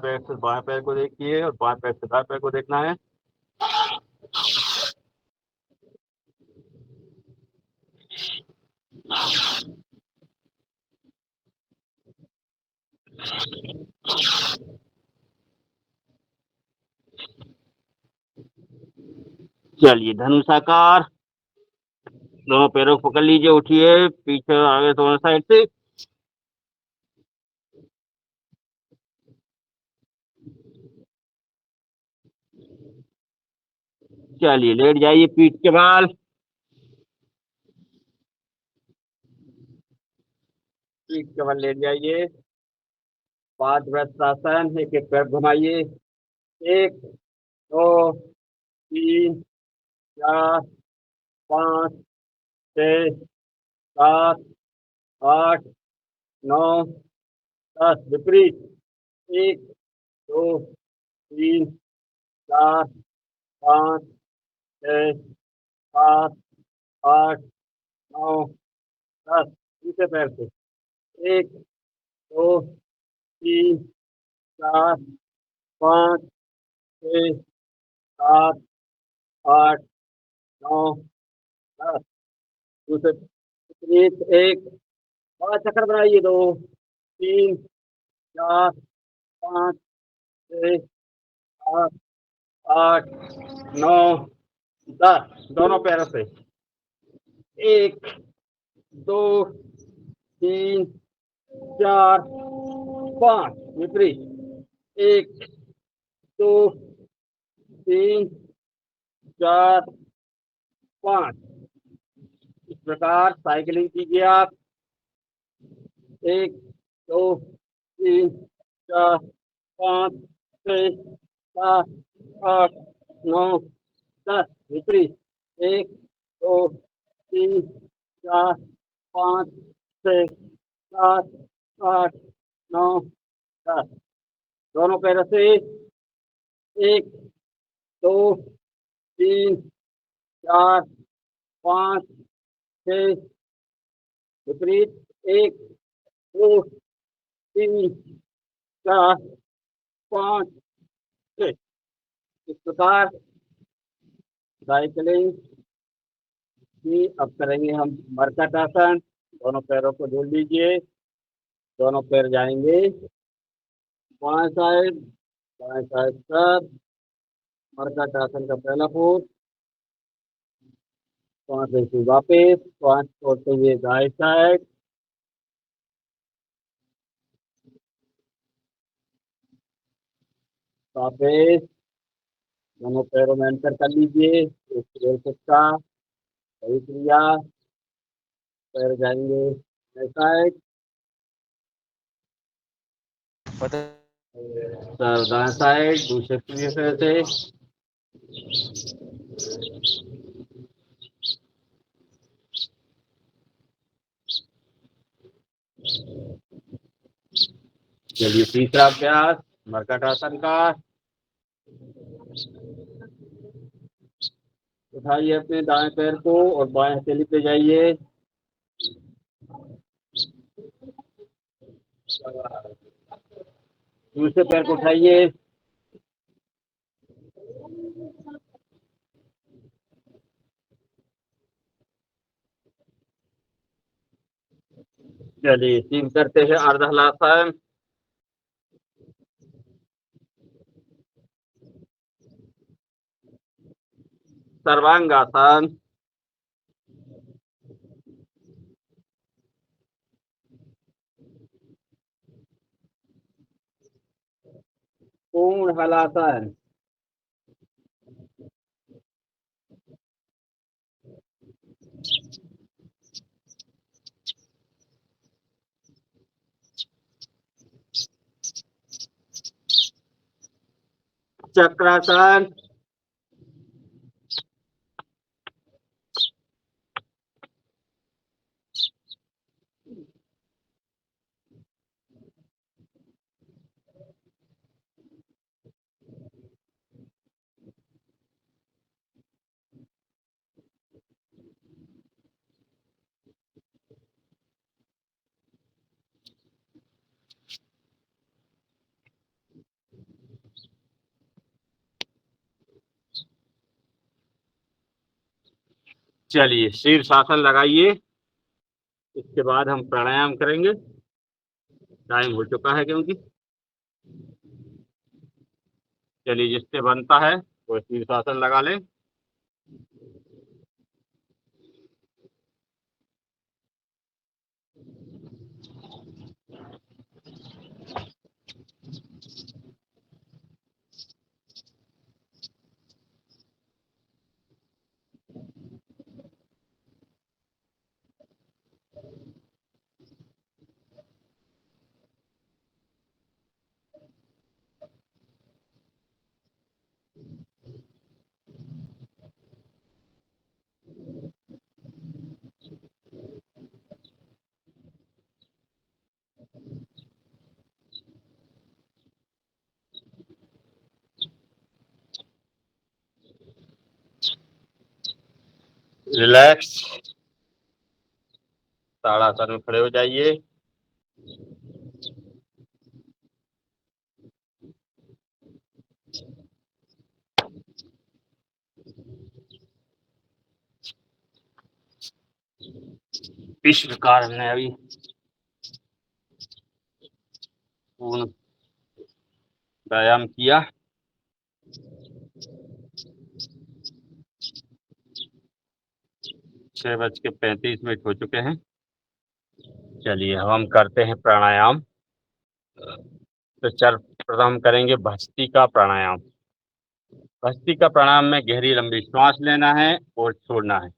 पैर से बाएं पैर को देखिए और बाएं पैर से दाएं पैर को देखना है। चलिए धनुषाकार। दोनों पैरों को पकड़ लीजिए, उठिए पीछे आगे दोनों साइड से। चलिए लेट जाइए पीठ के बल। पीठ के बल लेट जाइए। पादवृत्तासन। एक एक पैर घुमाइए। 1 2 3 4 5 6 7 8 9 10। विपरीत। 1 2 3 4 5 6 7 8 9 10। दूसरे पैर से। 1 2 3 4 5 6 7 8 9 10। दूसरे विपरीत। 1 और चक्कर बनाइए। 2 3 4 5 6 7 8 9 10। दोनों पैरों से। 1 2 3 4 5। विपरीत। 1 2 3 4 5। इस प्रकार साइकिलिंग कीजिए आप। 1 2 3 4 5 6 7 8 9 10। विपरीत। 1 2 3 4 5 6 7 8 9 10। दोनों पैरों से। 1 2 3 4 5 6। विपरीत। 1 2 3 4 5 6। इस प्रकार साइकिलिंग की अब करेंगे हम मरकट आसन। दोनों पैरों को जोड़ लीजिए। दोनों पैर जाएंगे बाएं साइड पर। मरकट आसन का पहला फुट। 5 इंच वापिस। 5 छोड़ते हुए दाएं साइड। वापिस दोनों पैरों में अंतर कर लीजिए। एक डेढ़ फुट का। सही क्रिया। पैर जाएंगे दाएं साइड। सर दाएं साइड दूसरे क्रिया से। चलिए तीसरा अभ्यास मरकट आसन का। उठाइए अपने दाएं पैर को और बाएं हथेली पे जाइए। दूसरे पैर को उठाइए। चलिए टीम करते हैं अर्धहलासन। सर्वांगासन। पूर्ण हलासन। चक्रासन। चलिए शीर्षासन लगाइए, इसके बाद हम प्राणायाम करेंगे। टाइम हो चुका है क्योंकि। चलिए जिससे बनता है वो शीर्षासन लगा लें। रिलैक्स, ताड़ासन में खड़े हो जाइए। इस प्रकार हमने अभी पूर्ण व्यायाम किया। छह बज के 35 मिनट हो चुके हैं। चलिए अब हम करते हैं प्राणायाम। तो सर्वप्रथम करेंगे भस्त्रिका प्राणायाम। भस्त्रिका प्राणायाम में गहरी लंबी श्वास लेना है और छोड़ना है।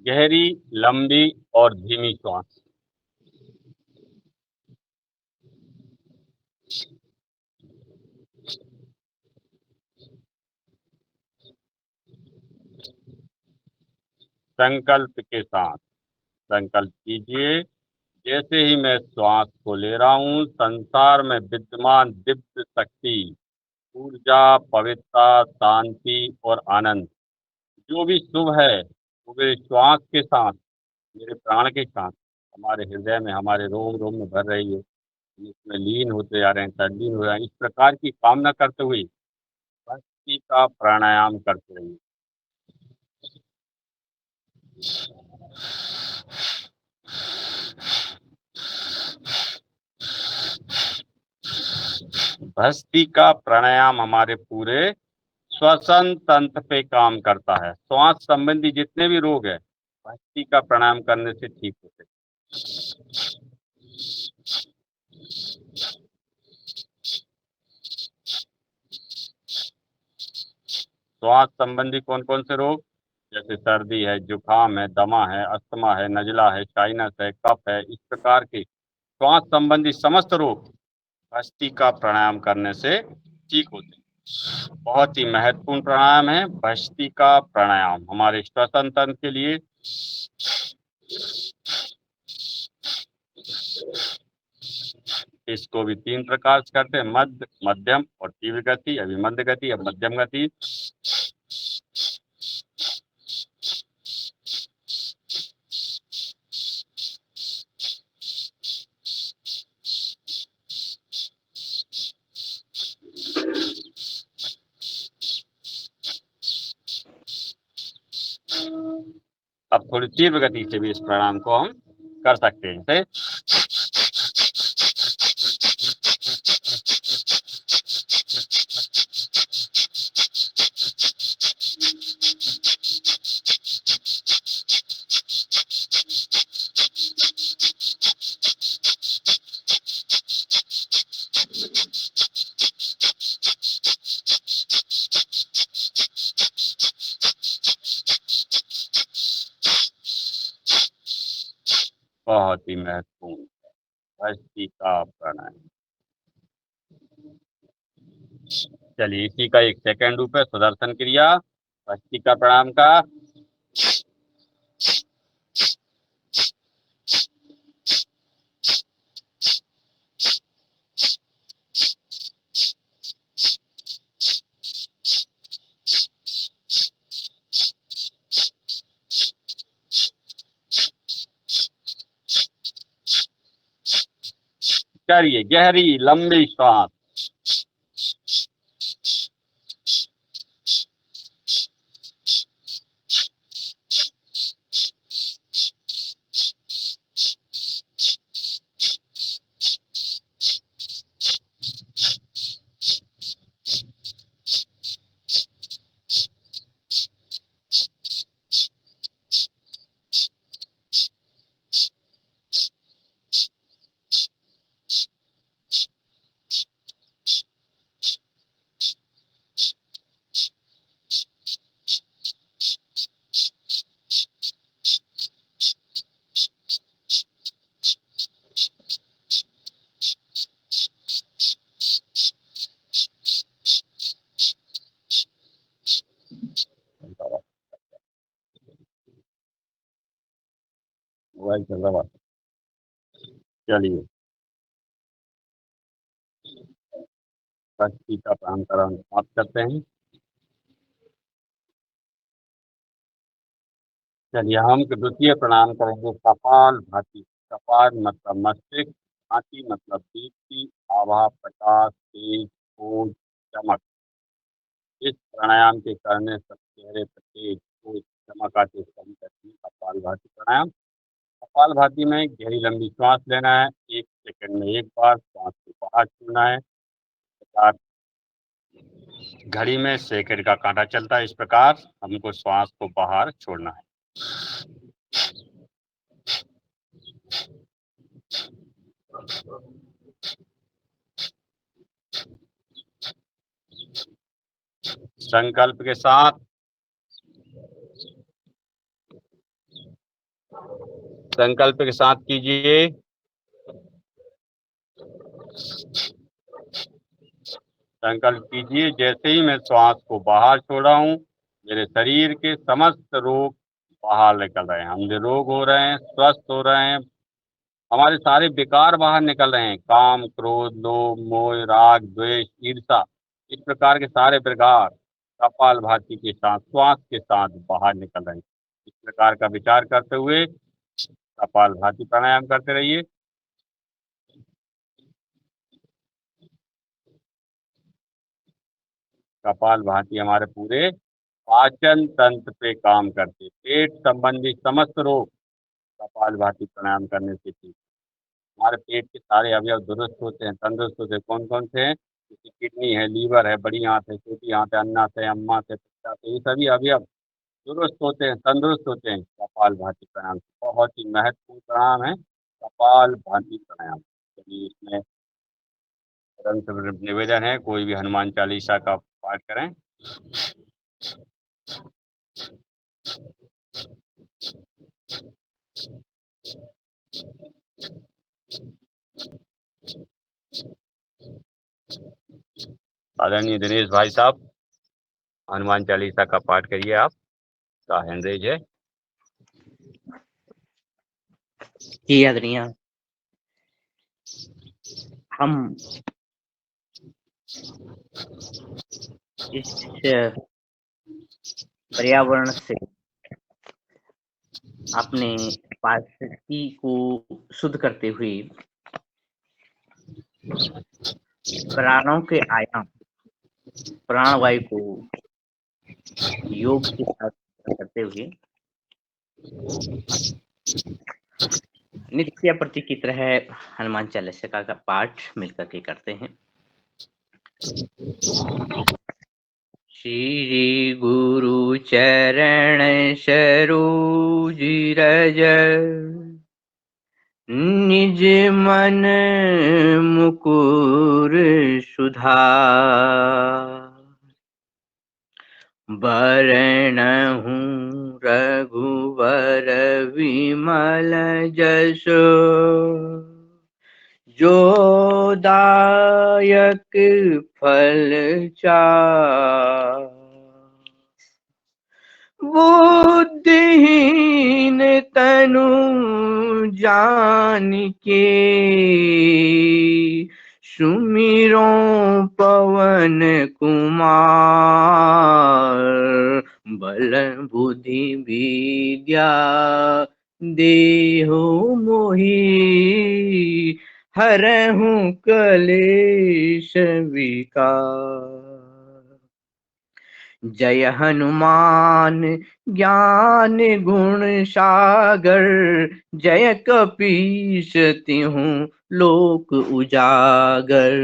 गहरी, लंबी और धीमी श्वास। संकल्प के साथ संकल्प कीजिए, जैसे ही मैं श्वास को ले रहा हूँ, संसार में विद्यमान दिव्य शक्ति, ऊर्जा, पवित्रता, शांति और आनंद जो भी शुभ है वो मेरे श्वास के साथ, मेरे प्राण के साथ हमारे हृदय में, हमारे रोम रोम में भर रही है, इसमें लीन होते जा रहे हैं, तल्लीन हो रहे हैं। इस प्रकार की कामना करते हुए भक्ति का प्राणायाम करते रहिए। भस्त्रिका प्राणायाम हमारे पूरे श्वसन तंत्र पे काम करता है। श्वास संबंधी जितने भी रोग है भस्त्रिका प्राणायाम करने से ठीक होते हैं। श्वास संबंधी कौन कौन से रोग, जैसे सर्दी है, जुकाम है, दमा है, अस्थमा है, नजला है, साइनस है, कफ है, इस प्रकार के श्वास संबंधी समस्त रोग भस्त्रिका प्राणायाम करने से ठीक होते हैं। बहुत ही महत्वपूर्ण प्राणायाम है भस्त्रिका प्राणायाम हमारे श्वसन तंत्र के लिए। इसको भी 3 प्रकार से करते हैं, मध्य, मध्यम और तीव्र गति। अभी मंद गति, अब मध्यम गति। अब थोड़ी तीव्र गति से भी इस प्राणायाम को हम कर सकते हैं। जैसे बहुत ही महत्वपूर्ण भस्त्रिका प्राणायाम। चलिए इसी का एक सेकंड रूप है सुदर्शन क्रिया भस्त्रिका प्राणायाम का। करिए गहरी लंबी श्वास। भाई चल रहा बात। चलिए शक्ति का प्राणायाम समाप्त करते हैं। चलिए हम द्वितीय प्रणाम करेंगे कपाल भाती। कपाल मतलब मस्तिष्क, भाती मतलब दीप्ति, आभा, प्रकाश, तेज, खोज, चमक। इस प्राणायाम के करने से चेहरे पर तेज, खोज, चमक आती है। कपाल भाती प्राणायाम। कपाल भाती में गहरी लंबी श्वास लेना है, 1 सेकंड में 1 बार श्वास को बाहर छोड़ना है। घड़ी में सेकंड का कांटा चलता है, इस प्रकार हमको श्वास को बाहर छोड़ना है। संकल्प के साथ कीजिए। संकल्प कीजिए, जैसे ही मैं श्वास को बाहर छोड़ रहा हूँ, मेरे शरीर के समस्त रोग बाहर निकल रहे हैं। हम निरोग हो रहे हैं, स्वस्थ हो रहे हैं, हमारे सारे विकार बाहर निकल रहे हैं। काम, क्रोध, लोभ, मोह, राग, द्वेष, ईर्षा, इस प्रकार के सारे विकार कपाल भाती के साथ, श्वास के साथ बाहर निकल रहे हैं। इस प्रकार का विचार करते हुए कपाल भाती प्राणायाम करते रहिए। कपाल भाती हमारे पूरे पाचन तंत्र पे काम करते, पेट संबंधी समस्त रोग कपाल भाती प्राणायाम करने से ठीक। हमारे पेट के सारे अवयव दुरुस्त होते हैं, तंदुरुस्त होते हैं। कौन कौन से हैं? जैसे किडनी है, लीवर है, बड़ी आंत है, छोटी आंत है, अन्नत है, अम्मा है, पित्त है, ये सभी अवयव दुरुस्त होते हैं, तंदुरुस्त होते हैं कपाल भाती प्राणायाम से। बहुत ही महत्वपूर्ण प्राणायाम है कपाल भाती प्राणायाम। चलिए इसमें तुरंत निवेदन है, कोई भी हनुमान चालीसा का पाठ करें। आदरणीय दिनेश भाई साहब, हनुमान चालीसा का पाठ करिए। आप का हैंड रेज है। जी आदरणीय, हम इस पर्यावरण से अपने पारिस्थितिकी को शुद्ध करते हुए प्राणों के आयाम, प्राणवायु को योग के साथ करते हुए नित्य प्रति की तरह हनुमान चालीसा का पाठ मिलकर के करते हैं। श्री गुरु चरण सरोज रज, निज मन मुकुर सुधार। बरनहु रघुवर विमल जसो, जो दायक फल चार। बुद्धिहीन तनु जानिके, सुमिरो पवन कुमार। बल बुद्धि विद्या देहु मोहि, हरहु कलेश विकार। जय हनुमान ज्ञान गुण सागर, जय कपीस तिहु लोक उजागर।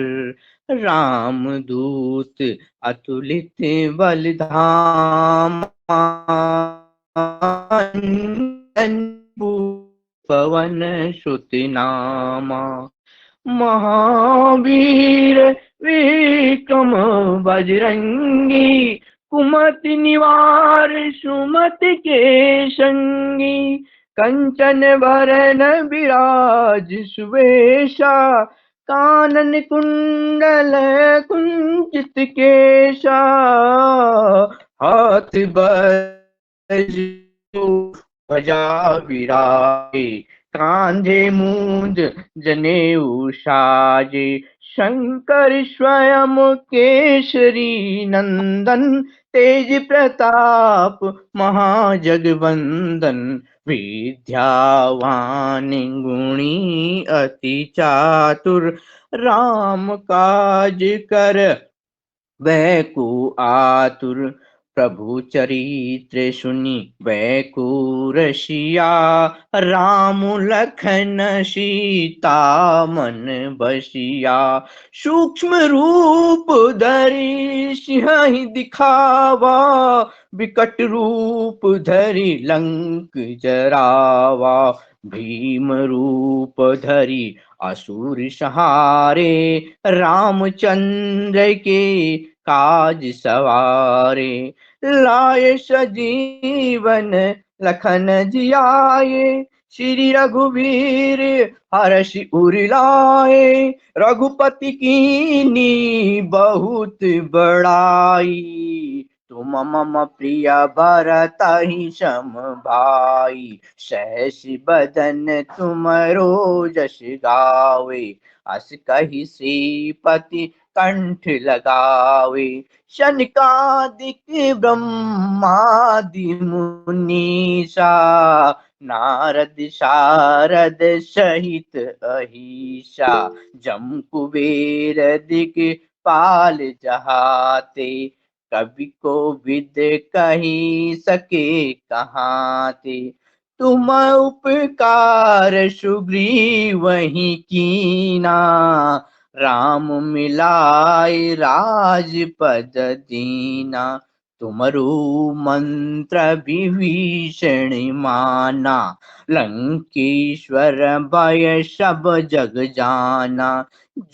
राम दूत अतुलित बल धामा, पवन सुत नामा। महावीर विक्रम बजरंगी, कुमति निवार सुमति के संगी। कंचन बरन विराज सुवेशा, कानन कुंडल कुंचित केशा। हाथ बजो ध्वजा विराजे, कांधे मूंज जनेऊ साजे, शंकर स्वयं केसरी नंदन, तेज प्रताप महाजगवंदन, विद्यावान गुणी अति चातुर, राम काज कर वैकु आतुर, प्रभु चरित्र सुनि वैकु रसिया, राम लखन सीता मन बसिया, सूक्ष्म रूप धरि सिंह दिखावा, विकट रूप धरि लंक जरावा, भीम रूप धरि असुर सहारे, रामचंद्र के काज सवारे, लाए सजीवन लखन जियाए, श्री रघुवीर हर्षि उर लाए, रघुपति कीनी बहुत बड़ाई, तुम मम प्रिय भरत ही सम भाई, सहस बदन तुमरो जस गावे, अस कहि श्रीपति कंठ लगावे, शनकादिक ब्रह्मादि मुनीसा, नारद शारद सहित अहिसा, जम कुबेर दिक पाल जहाते, कवि को विद कही सके कहाते, तुम उपकार सुग्रीव ही कीना, राम मिलाए राजपद दीना, तुमरो मंत्र विभीषण माना, लंकेश्वर भय सब जग जाना,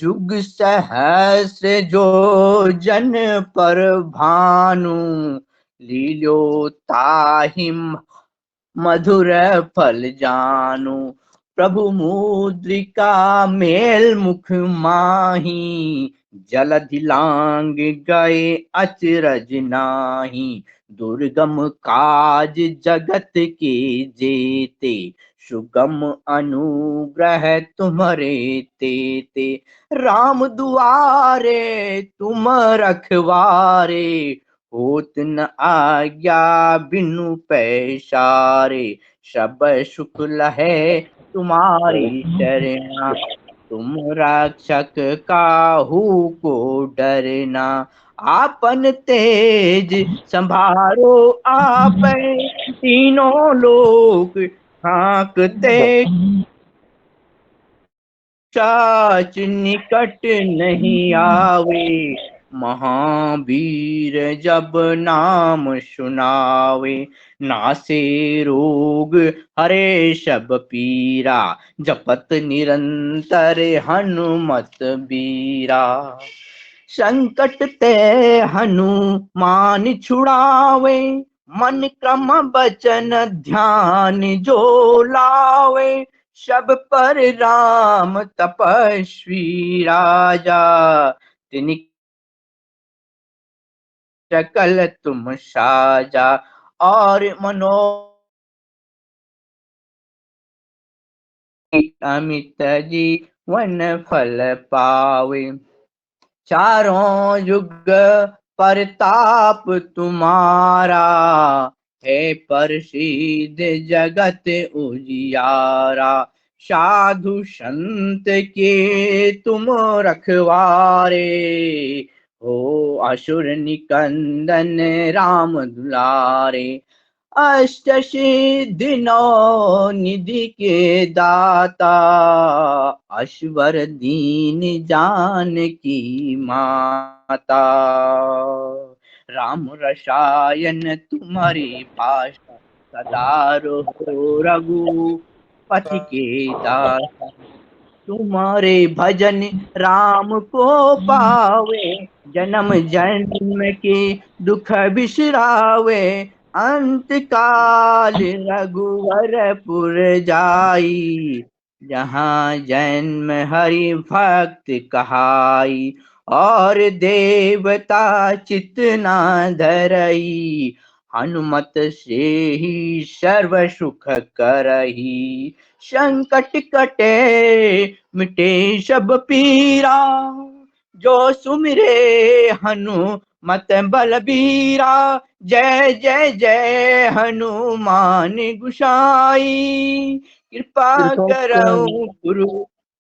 जुग सहस्र जो जन पर भानु, लील्यो ताहि मधुर फल जानु, प्रभु मुद्रिका मेल मुख माही, जलधि लांग गए अचरज नाही, दुर्गम काज जगत के जेते, सुगम अनुग्रह तुम्हारे तेते, राम दुआरे तुम रखवारे, होत न आज्ञा बिनु पैसारे, सब सुख लहे तुम्हारी शरणा, तुम रक्षक काहू को डरना, आपन तेज संभारो आप, तीनों लोक हाँकते, चाच निकट नहीं आवे, महावीर जब नाम सुनावे, नासे रोग हरे सब पीरा, जपत निरंतर हनुमत बीरा, संकट ते हनुमान छुड़ावे, मन क्रम बचन ध्यान जो लावे, सब पर राम तपस्वी राजा, तिन सकल तुम साजा, और मनो अमित जीवन फल पावे, चारों युग परताप तुम्हारा, है प्रसिद्ध जगत उजियारा, साधु संत के तुम रखवारे, हो असुर निकंदन राम दुलारे, अष्ट सिद्धि नौ निधि के दाता, अश्वर दीन जानकी माता, राम रसायन तुम्हारी भाषा, सदा रहो रघुपति के दास, तुम्हारे भजन राम को पावे, जन्म जन्म के दुख बिसरावे, अंत काल रघुवरपुर जाई, जहाँ जन्म हरि भक्त कहाई, और देवता चित ना धरई, हनुमत से ही सर्व सुख करही, संकट कटे मिटे सब पीरा, जो सुमिरे हनुमत बलबीरा। जय जय जय हनुमान गुसाई, कृपा करौ गुरु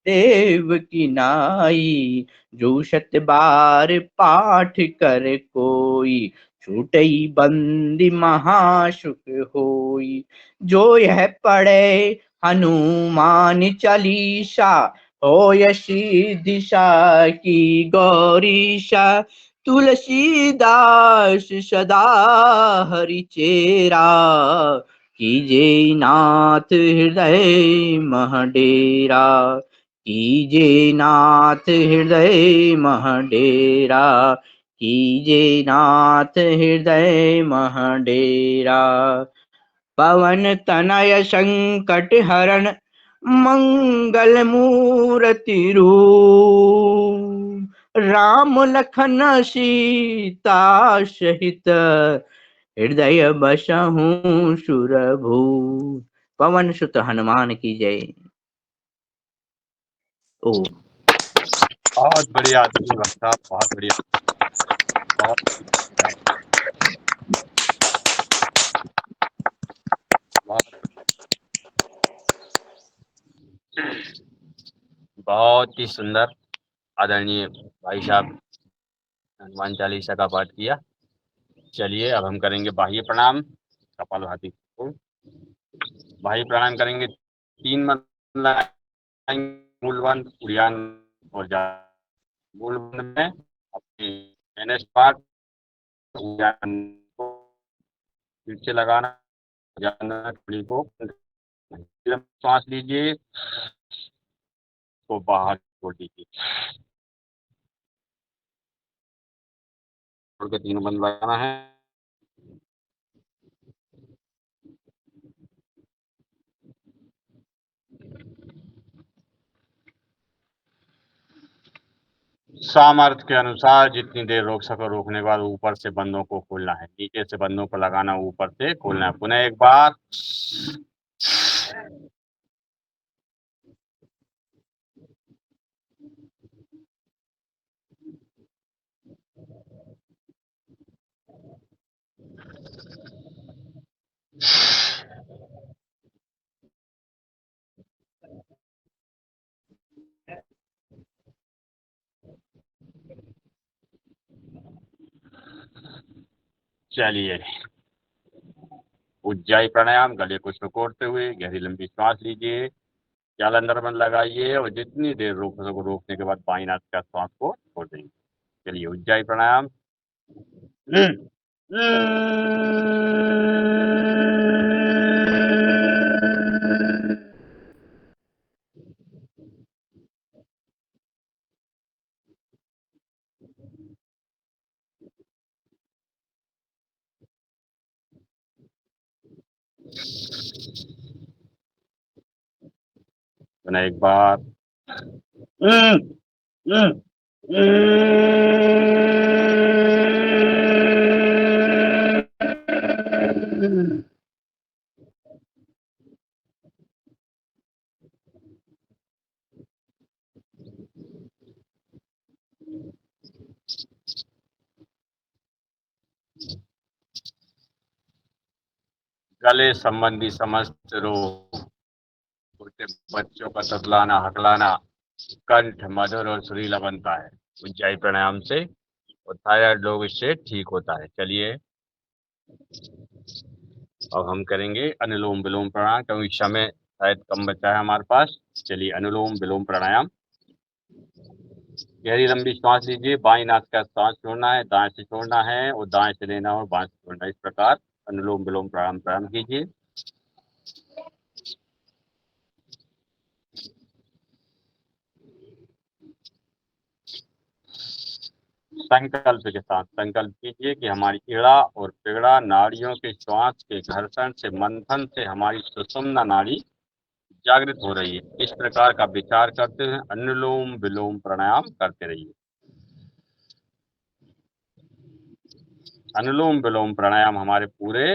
देव की नाई। जो शत बार पाठ कर कोई, छूटई बंदी महासुख होई। जो यह पढ़े हनुमान चालीसा, होय सिद्धि की गौरीशा। तुलसीदास सदा हरिचेरा, कीजे नाथ हृदय मह डेरा। कीजे नाथ हृदय मह डेरा, कीजे नाथ हृदय मह डेरा। पवन तनय संकट हरण, मंगल मूर्ति रूप। राम लखन सीता सहित, हृदय बसहु सुरभूप। पवन सुत हनुमान की जय। ओ बहुत बढ़िया भक्त साहब, बहुत बढ़िया, बहुत बढ़िया, बहुत ही सुंदर आदरणीय भाई साहब हनुमान चालीसा का पाठ किया। चलिए अब हम करेंगे बाह्य प्रणाम कपालभाति को। बाह्य प्रणाम करेंगे, 3 मंत्र लगाएंगे, मूलवंत, उड़ियान और जा। मूलवंत में अपनी एनएस पार्ट उड़ियान को फिर से लगाना, जाना को सांस लीजिए तो बाहर छोड़ दीजिए, छोड़ के 3 बंद लगाना है। सामर्थ्य के अनुसार जितनी देर रोक सको रोकने के बाद ऊपर से बंदों को खोलना है, नीचे से बंदों को लगाना, ऊपर से खोलना है। पुनः एक बार, चलिए उज्जाई प्राणायाम। गले को सिकोड़ते हुए गहरी लंबी सांस लीजिए, जालंधर बंद लगाइए और जितनी देर रोक सको रोकने के बाद बाई नाक का सांस को छोड़ देंगे। चलिए उज्जाई प्राणायाम। पुनः एक बार, गले संबंधी समस्त रोग, छोटे बच्चों का ततलाना, हकलाना, कंठ मधुर और सुरीला बनता है उज्जाई प्राणायाम से, और थायराइड लोग इससे ठीक होता है। चलिए अब हम करेंगे अनुलोम विलोम प्राणायाम, क्योंकि समय शायद कम बचा है हमारे पास। चलिए अनुलोम विलोम प्राणायाम। गहरी लंबी सांस लीजिए, बाईं नाक का सांस छोड़ना है, दाएं से छोड़ना है और दाएं से लेना और बाएं से छोड़ना है। इस प्रकार अनुलोम विलोम प्राणायाम कीजिए। संकल्प के साथ संकल्प कीजिए कि हमारी इड़ा और पिगड़ा नाड़ियों के श्वास के घर्षण से, मंथन से हमारी सुषुम्ना नाड़ी जागृत हो रही है। इस प्रकार का विचार करते हुए अनुलोम विलोम प्राणायाम करते रहिए। अनुलोम विलोम प्राणायाम हमारे पूरे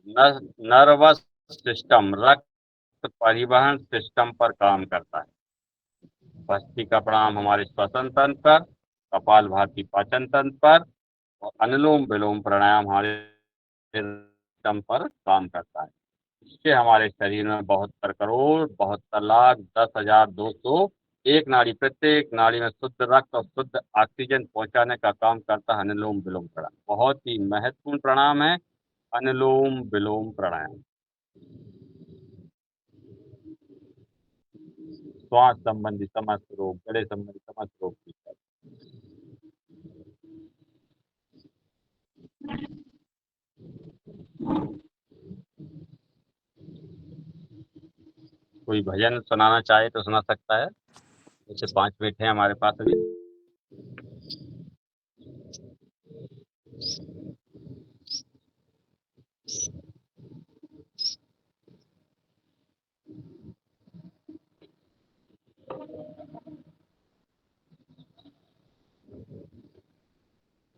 नर्वस सिस्टम, रक्त परिवहन सिस्टम पर काम करता है। भस्त्रिका प्राणायाम हमारे श्वसन तंत्र पर, कपालभाति पाचन तंत्र पर, और अनुलोम विलोम प्राणायाम हमारे सिस्टम पर काम करता है। इससे हमारे शरीर में 72 करोड़ 72 लाख 10,201 नाड़ी, प्रत्येक नाड़ी में शुद्ध रक्त और शुद्ध ऑक्सीजन पहुंचाने का काम करता है अनुलोम विलोम प्राणायाम। बहुत ही महत्वपूर्ण प्राणायाम है अनुलोम विलोम प्राणायाम। श्वास संबंधी समस्त रोग, गले संबंधी समस्त रोग ठीक है। कोई भजन सुनाना चाहे तो सुना सकता है। जैसे 5 मिनट है हमारे पास अभी।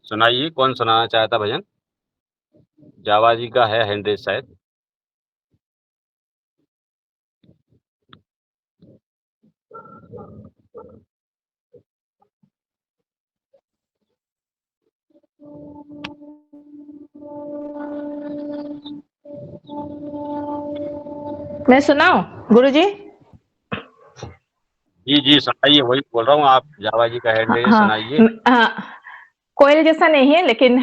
सुनाइए, कौन सुनाना चाहता भजन? जावा जी का है हैंडेज शायद। मैं सुनाऊं गुरुजी? जी जी सुनाइए, वही बोल रहा हूँ, आप जावा जी का हैंडेज सुनाइए। हाँ, कोयल जैसा नहीं है लेकिन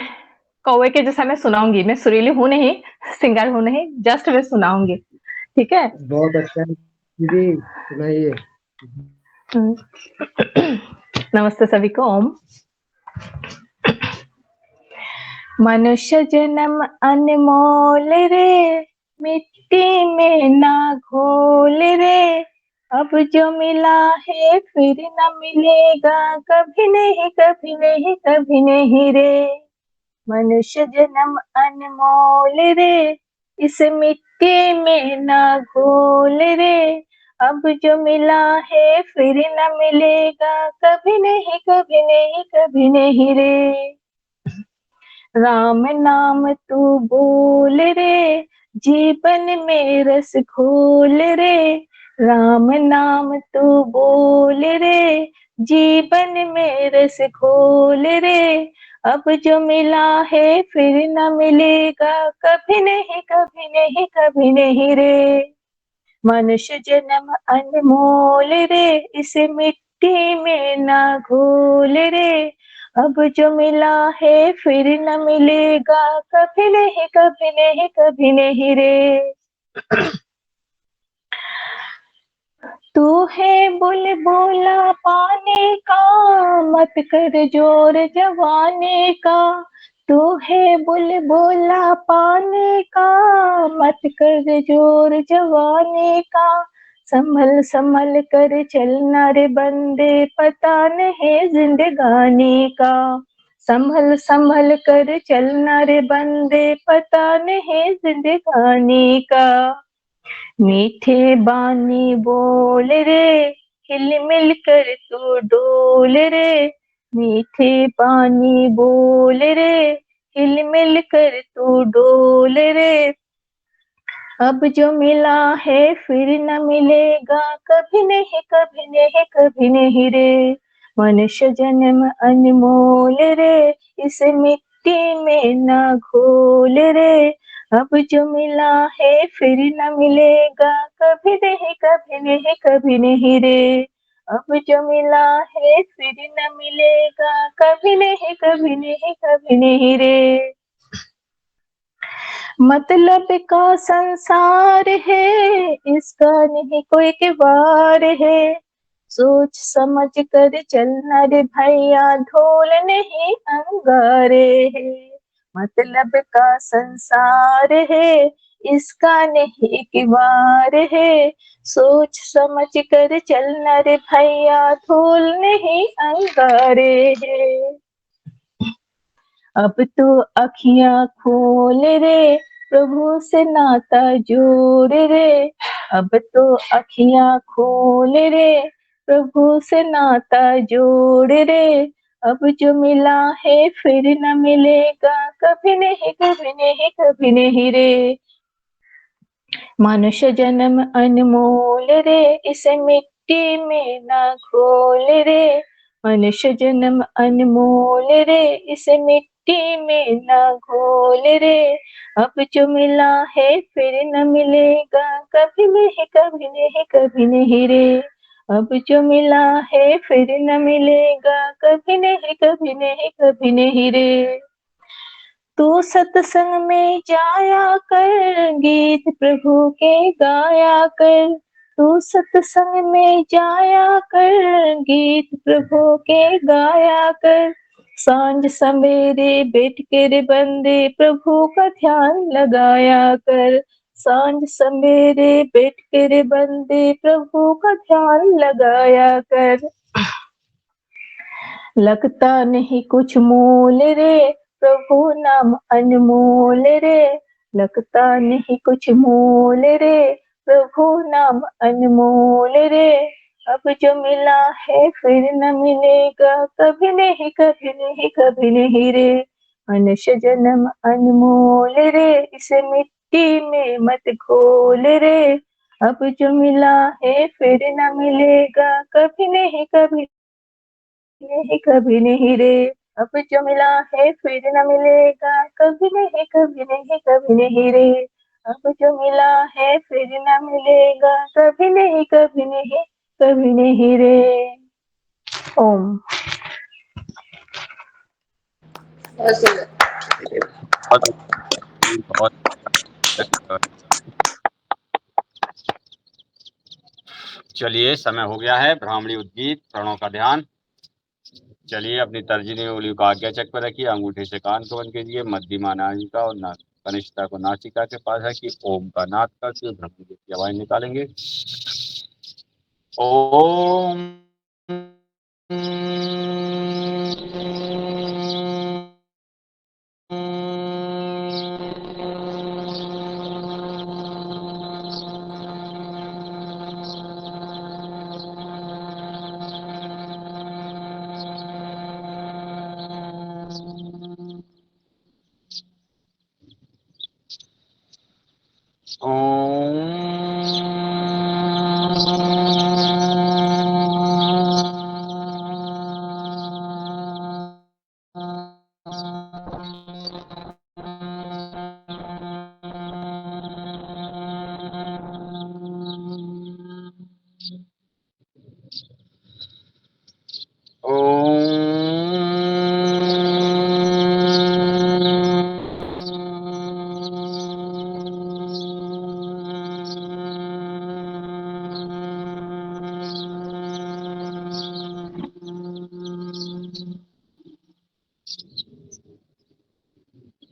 कौवे के जैसा मैं सुनाऊंगी। मैं सुरीली हूँ नहीं, सिंगर हूँ नहीं, जस्ट मैं सुनाऊंगी, ठीक है? बहुत अच्छा दीदी, सुनाइए। नमस्ते सभी को। ओम। मनुष्य जन्म अनमोल रे, मिट्टी में ना घोल रे, अब जो मिला है फिर न मिलेगा, कभी नहीं कभी नहीं कभी नहीं रे। मनुष्य जन्म अनमोल रे, इस मिट्टी में ना घोल रे, अब जो मिला है फिर न मिलेगा, कभी नहीं कभी नहीं कभी नहीं रे। राम नाम तू बोल रे, जीवन में रस घोल रे, राम नाम तू बोल रे, जीवन में रस घोल रे, अब जो मिला है फिर न मिलेगा, कभी नहीं कभी नहीं कभी नहीं रे। मनुष्य जन्म अनमोल रे, इस मिट्टी में ना घोल रे, अब जो मिला है फिर न मिलेगा, कभी नहीं कभी नहीं कभी नहीं रे। तू है बुलबुला पानी का, मत कर जोर जवानी का, तू है बुलबुला पानी का, मत कर जोर जवानी का, संभल संभल कर चलना रे बंदे, पता नहीं जिंदगानी का, संभल संभल कर चलना रे बंदे, पता नहीं जिंदगानी का। मीठे बानी बोल रे, हिल मिल कर तू डोल रे, मीठे बानी बोल रे, हिल मिल कर तू डोल रे, अब जो मिला है फिर न मिलेगा, कभी नहीं कभी नहीं कभी नहीं रे। मनुष्य जन्म अनमोल रे, इस मिट्टी में न घोल रे, अब जो मिला है फिर न मिलेगा, कभी नहीं कभी नहीं कभी नहीं रे। अब जो मिला है फिर न मिलेगा, कभी नहीं कभी नहीं कभी नहीं रे। मतलब का संसार है, इसका नहीं कोई किवार है, सोच समझ कर चलना रे भैया, ढोल नहीं अंगारे है। मतलब का संसार है, इसका नहीं किवार है, सोच समझ कर चलना रे भैया, ढोल नहीं अंगारे है। अब तो अखियां खोल रे, प्रभु से नाता जोड़ रे, अब तो अखियां खोल रे, प्रभु से नाता जोड़ रे, अब जो मिला है फिर न मिलेगा, कभी नहीं कभी नहीं कभी नहीं रे। मनुष्य जन्म अनमोल रे, इसे मिट्टी में ना घोल रे। मनुष्य जन्म अनमोल रे, इसे मिट्टी में ना घोल रे। अब जो मिला है फिर न मिलेगा, कभी नहीं कभी नहीं कभी नहीं रे। अब जो मिला है फिर न मिलेगा, कभी नहीं कभी नहीं कभी नहीं रे। तू सत्संग में जाया कर, गीत प्रभु के गाया कर। तू सत्संग में जाया कर, गीत प्रभु के गाया कर। सांझ सवेरे बैठ कर बंदे प्रभु का ध्यान लगाया कर। सांझ सवेरे बैठ कर बंदे प्रभु का ध्यान लगाया कर। लगता नहीं कुछ मोल रे, प्रभु नाम अनमोल रे। लगता नहीं कुछ मोल रे, प्रभु नाम अनमोल रे। अब जो मिला है फिर न मिलेगा, कभी नहीं कभी नहीं कभी नहीं रे। मनुष्य जन्म अनमोल रे, इसे मिट्टी में मत घोल रे। अब जो मिला है फिर न मिलेगा, कभी नहीं कभी नहीं कभी नहीं रे। अब जो मिला है फिर न मिलेगा, कभी नहीं कभी नहीं कभी नहीं रे। अब जो मिला है फिर न मिलेगा, कभी नहीं कभी नहीं कभी नहीं रे। ओम। बहुत बहुत चलिए, समय हो गया है ब्राह्मणी उद्गीत प्रणों का ध्यान। चलिए, अपनी तर्जनी उंगलियों का आज्ञा चक पर रखिए, अंगूठे से कान को बंद कीजिए, मध्यमा नासिका और कनिष्ठता को नासिका के पास रखिए। ओम का नाद करके ब्रह्मगीत की आवाज निकालेंगे। ओम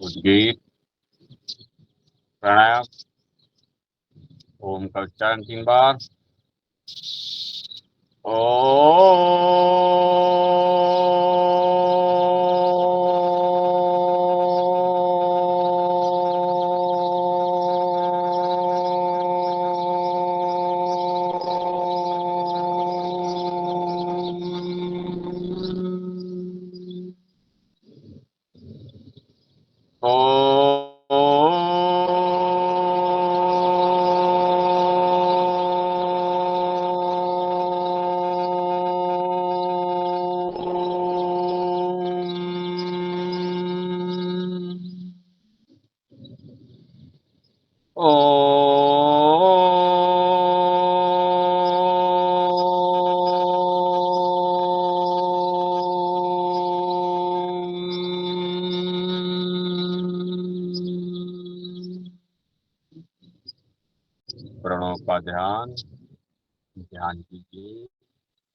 उद्गीत प्राणायाम। ओम का उच्चारण 3 बार। प्रणव का ध्यान कीजिए।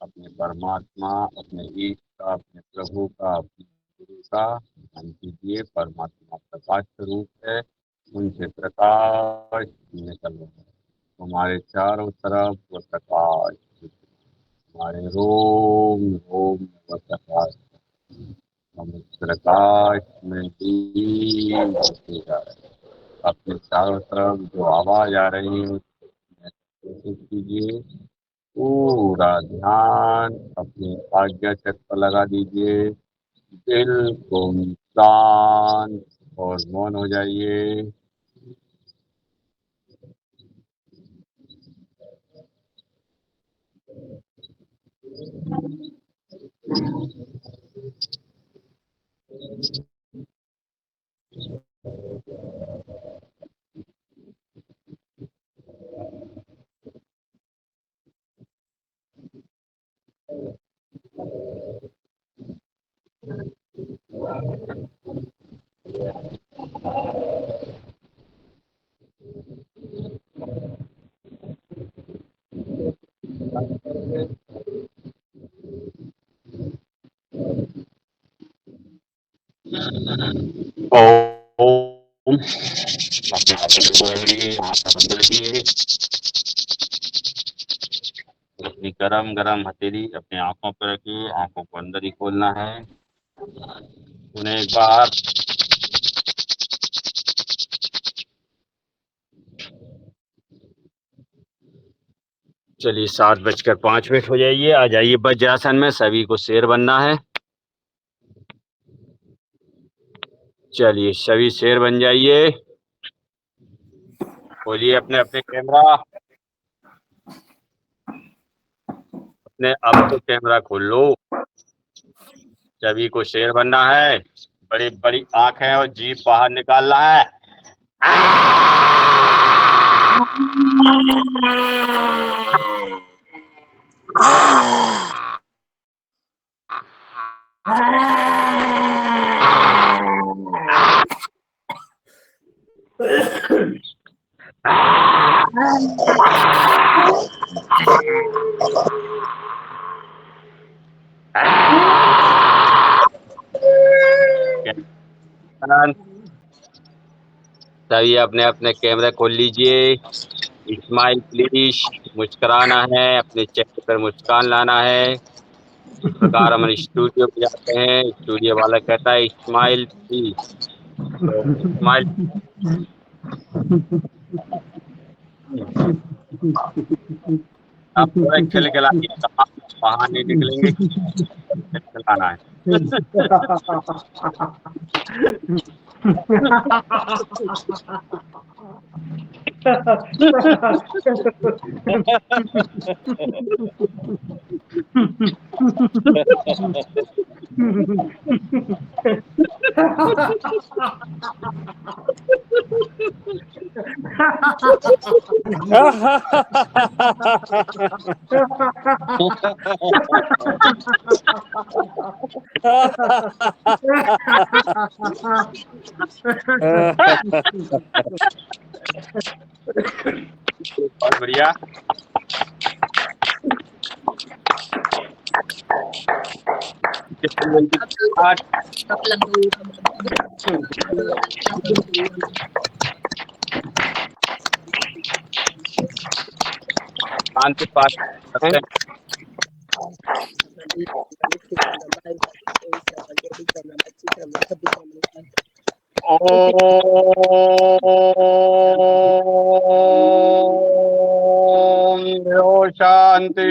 अपने परमात्मा, अपने ईश का, अपने प्रभु का, अपने गुरु का ध्यान कीजिए। परमात्मा प्रकाश स्वरूप है, उनसे प्रकाश निकल रहा है। हमारे चारों तरफ वो प्रकाश, हमारे रोम रोम वो प्रकाश, हम इस प्रकाश में लीन होते जा रहे हैं। अपने चारों तरफ जो आवाज आ रही है उसको महसूस कीजिए। पूरा ध्यान अपनी आज्ञा चक्र पर लगा दीजिए। बिल्कुल शांत और मौन हो जाइए। ओम। अपने अपनी गरम गरम हथेली अपने आंखों पर रखिए, आंखों को अंदर ही खोलना है। उन्हें एक बार चलिए 7:05 हो जाइए। आ जाइए वज्रासन में, सभी को शेर बनना है। चलिए सभी शेर बन जाइए। खोलिए अपने अपने कैमरा, अपने अब तो कैमरा खोल लो। सभी को शेर बनना है। बड़ी बड़ी आंखें और जीभ बाहर निकालना है। सभी अपने अपने कैमरे खोल लीजिए। स्माइल प्लीज, मुस्कुराना है, अपने चेहरे पर मुस्कान लाना है। इस प्रकार हम स्टूडियो में जाते हैं, स्टूडियो वाला कहता है स्माइल प्लीज, तो स्माइल आप पूरा खिलखिलाइए, बाहर नहीं निकलेंगे, खिलखिलाना है। बहुत बढ़िया। शांति पाठ करते हैं। ओम शांति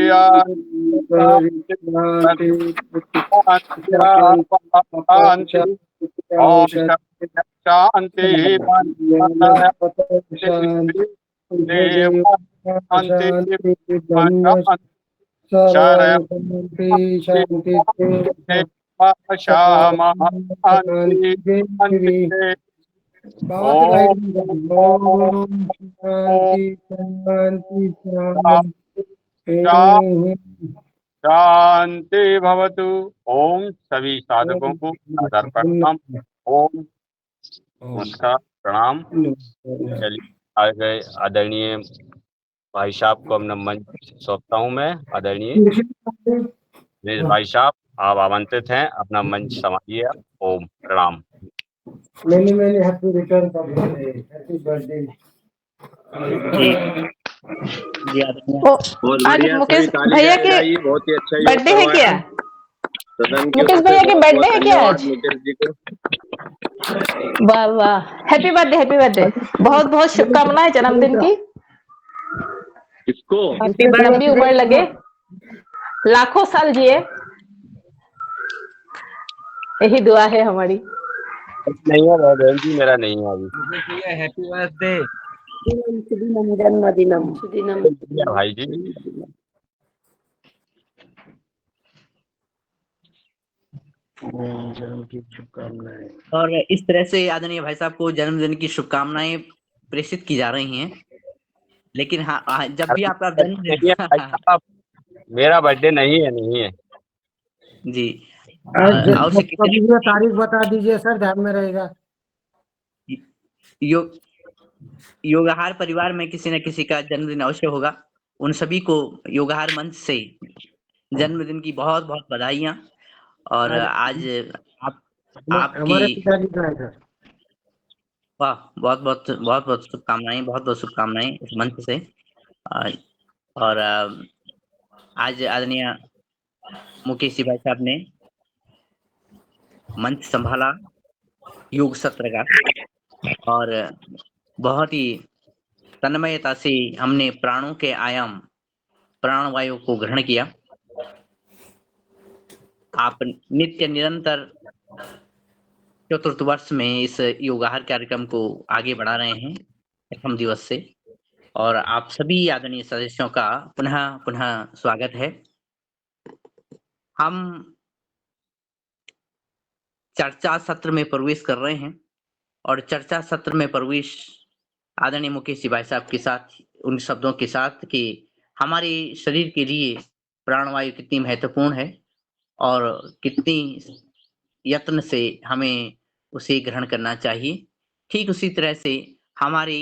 शांति भवतु। ओम। सभी साधकों को आदर प्रणाम। ओम नमस्कार, प्रणाम। चलिए आ गए आदरणीय भाई साहब को अपना मंच सौंपता हूँ मैं। आदरणीय दिनेश भाई साहब, आप आमंत्रित हैं, अपना मंच संभालिए। ओम प्रणाम। Many happy returns of the day. Happy birthday. बहुत आज बढ़िया, मुकेश सभी ताली भैया के बजाइए, बहुत ही अच्छा बर्थडे है क्या? सदन के मुकेश ओर से भैया की बहुत बर्थडे बहुत है क्या धन्यवाद आज? मुकेश जी को। वाह वाह, हैप्पी बर्थडे, हैप्पी बर्थडे। बहुत बहुत शुभकामनाएं जन्मदिन की। किसको? आपकी लंबी उम्र लगे, लाखों साल जिए, यही दुआ है हमारी। नहीं है बहन जी, मेरा नहीं है अभी। Happy birthday. भाई जी और इस तरह से आदरणीय भाई साहब को जन्मदिन की शुभकामनाएं प्रेषित की जा रही हैं। लेकिन हाँ, जब भी आपका नहीं है भाई जन्मदिन साहब, मेरा बर्थडे नहीं है, नहीं है। जी जब अवश्य किसी दीजिए, तारीख बता दीजिए सर, ध्यान में रहेगा। योग योगाहार परिवार में किसी न किसी का जन्मदिन अवश्य होगा। उन सभी को योगाहार मंच से जन्मदिन की बहुत बहुत बधाइयाँ। और आज आपकी हमारे पिताजी का है सर। वाह, बहुत बहुत शुभकामनाएं, बहुत बहुत शुभकामनाएं इस मंच से। और आज आदरणीय मुकेश जी भाई साहब ने मंच संभाला योग सत्र का, और बहुत ही तन्मयता से हमने प्राणों के आयाम, प्राणवायु को ग्रहण किया। आप नित्य निरंतर चतुर्थ वर्ष में इस योगाहार कार्यक्रम को आगे बढ़ा रहे हैं प्रथम दिवस से, और आप सभी आदरणीय सदस्यों का पुनः पुनः स्वागत है। हम चर्चा सत्र में प्रवेश कर रहे हैं, और चर्चा सत्र में प्रवेश आदरणीय मुकेश जी भाई साहब के साथ उन शब्दों के साथ कि हमारे शरीर के लिए प्राणवायु कितनी महत्वपूर्ण है और कितनी यत्न से हमें उसे ग्रहण करना चाहिए। ठीक उसी तरह से हमारे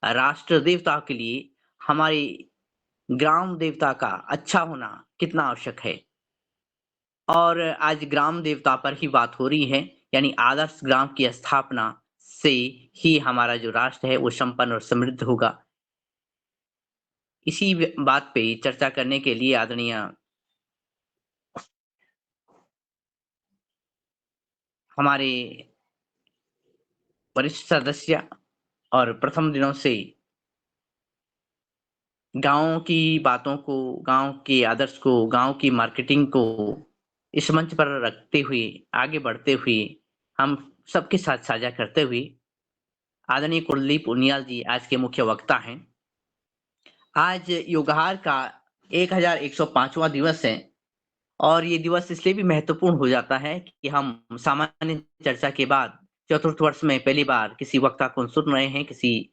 राष्ट्र देवता के लिए हमारे ग्राम देवता का अच्छा होना कितना आवश्यक है। और आज ग्राम देवता पर ही बात हो रही है, यानी आदर्श ग्राम की स्थापना से ही हमारा जो राष्ट्र है वो संपन्न और समृद्ध होगा। इसी बात पे चर्चा करने के लिए आदरणीय हमारे वरिष्ठ सदस्य और प्रथम दिनों से गाँव की बातों को, गाँव के आदर्श को, गाँव की मार्केटिंग को इस मंच पर रखते हुए, आगे बढ़ते हुए, हम सबके साथ साझा करते हुए आदरणीय कुलदीप उनियाल जी आज के मुख्य वक्ता हैं। आज योगाहार का 1105वां दिवस है, और ये दिवस इसलिए भी महत्वपूर्ण हो जाता है कि हम सामान्य चर्चा के बाद चतुर्थ वर्ष में पहली बार किसी वक्ता को सुन रहे हैं, किसी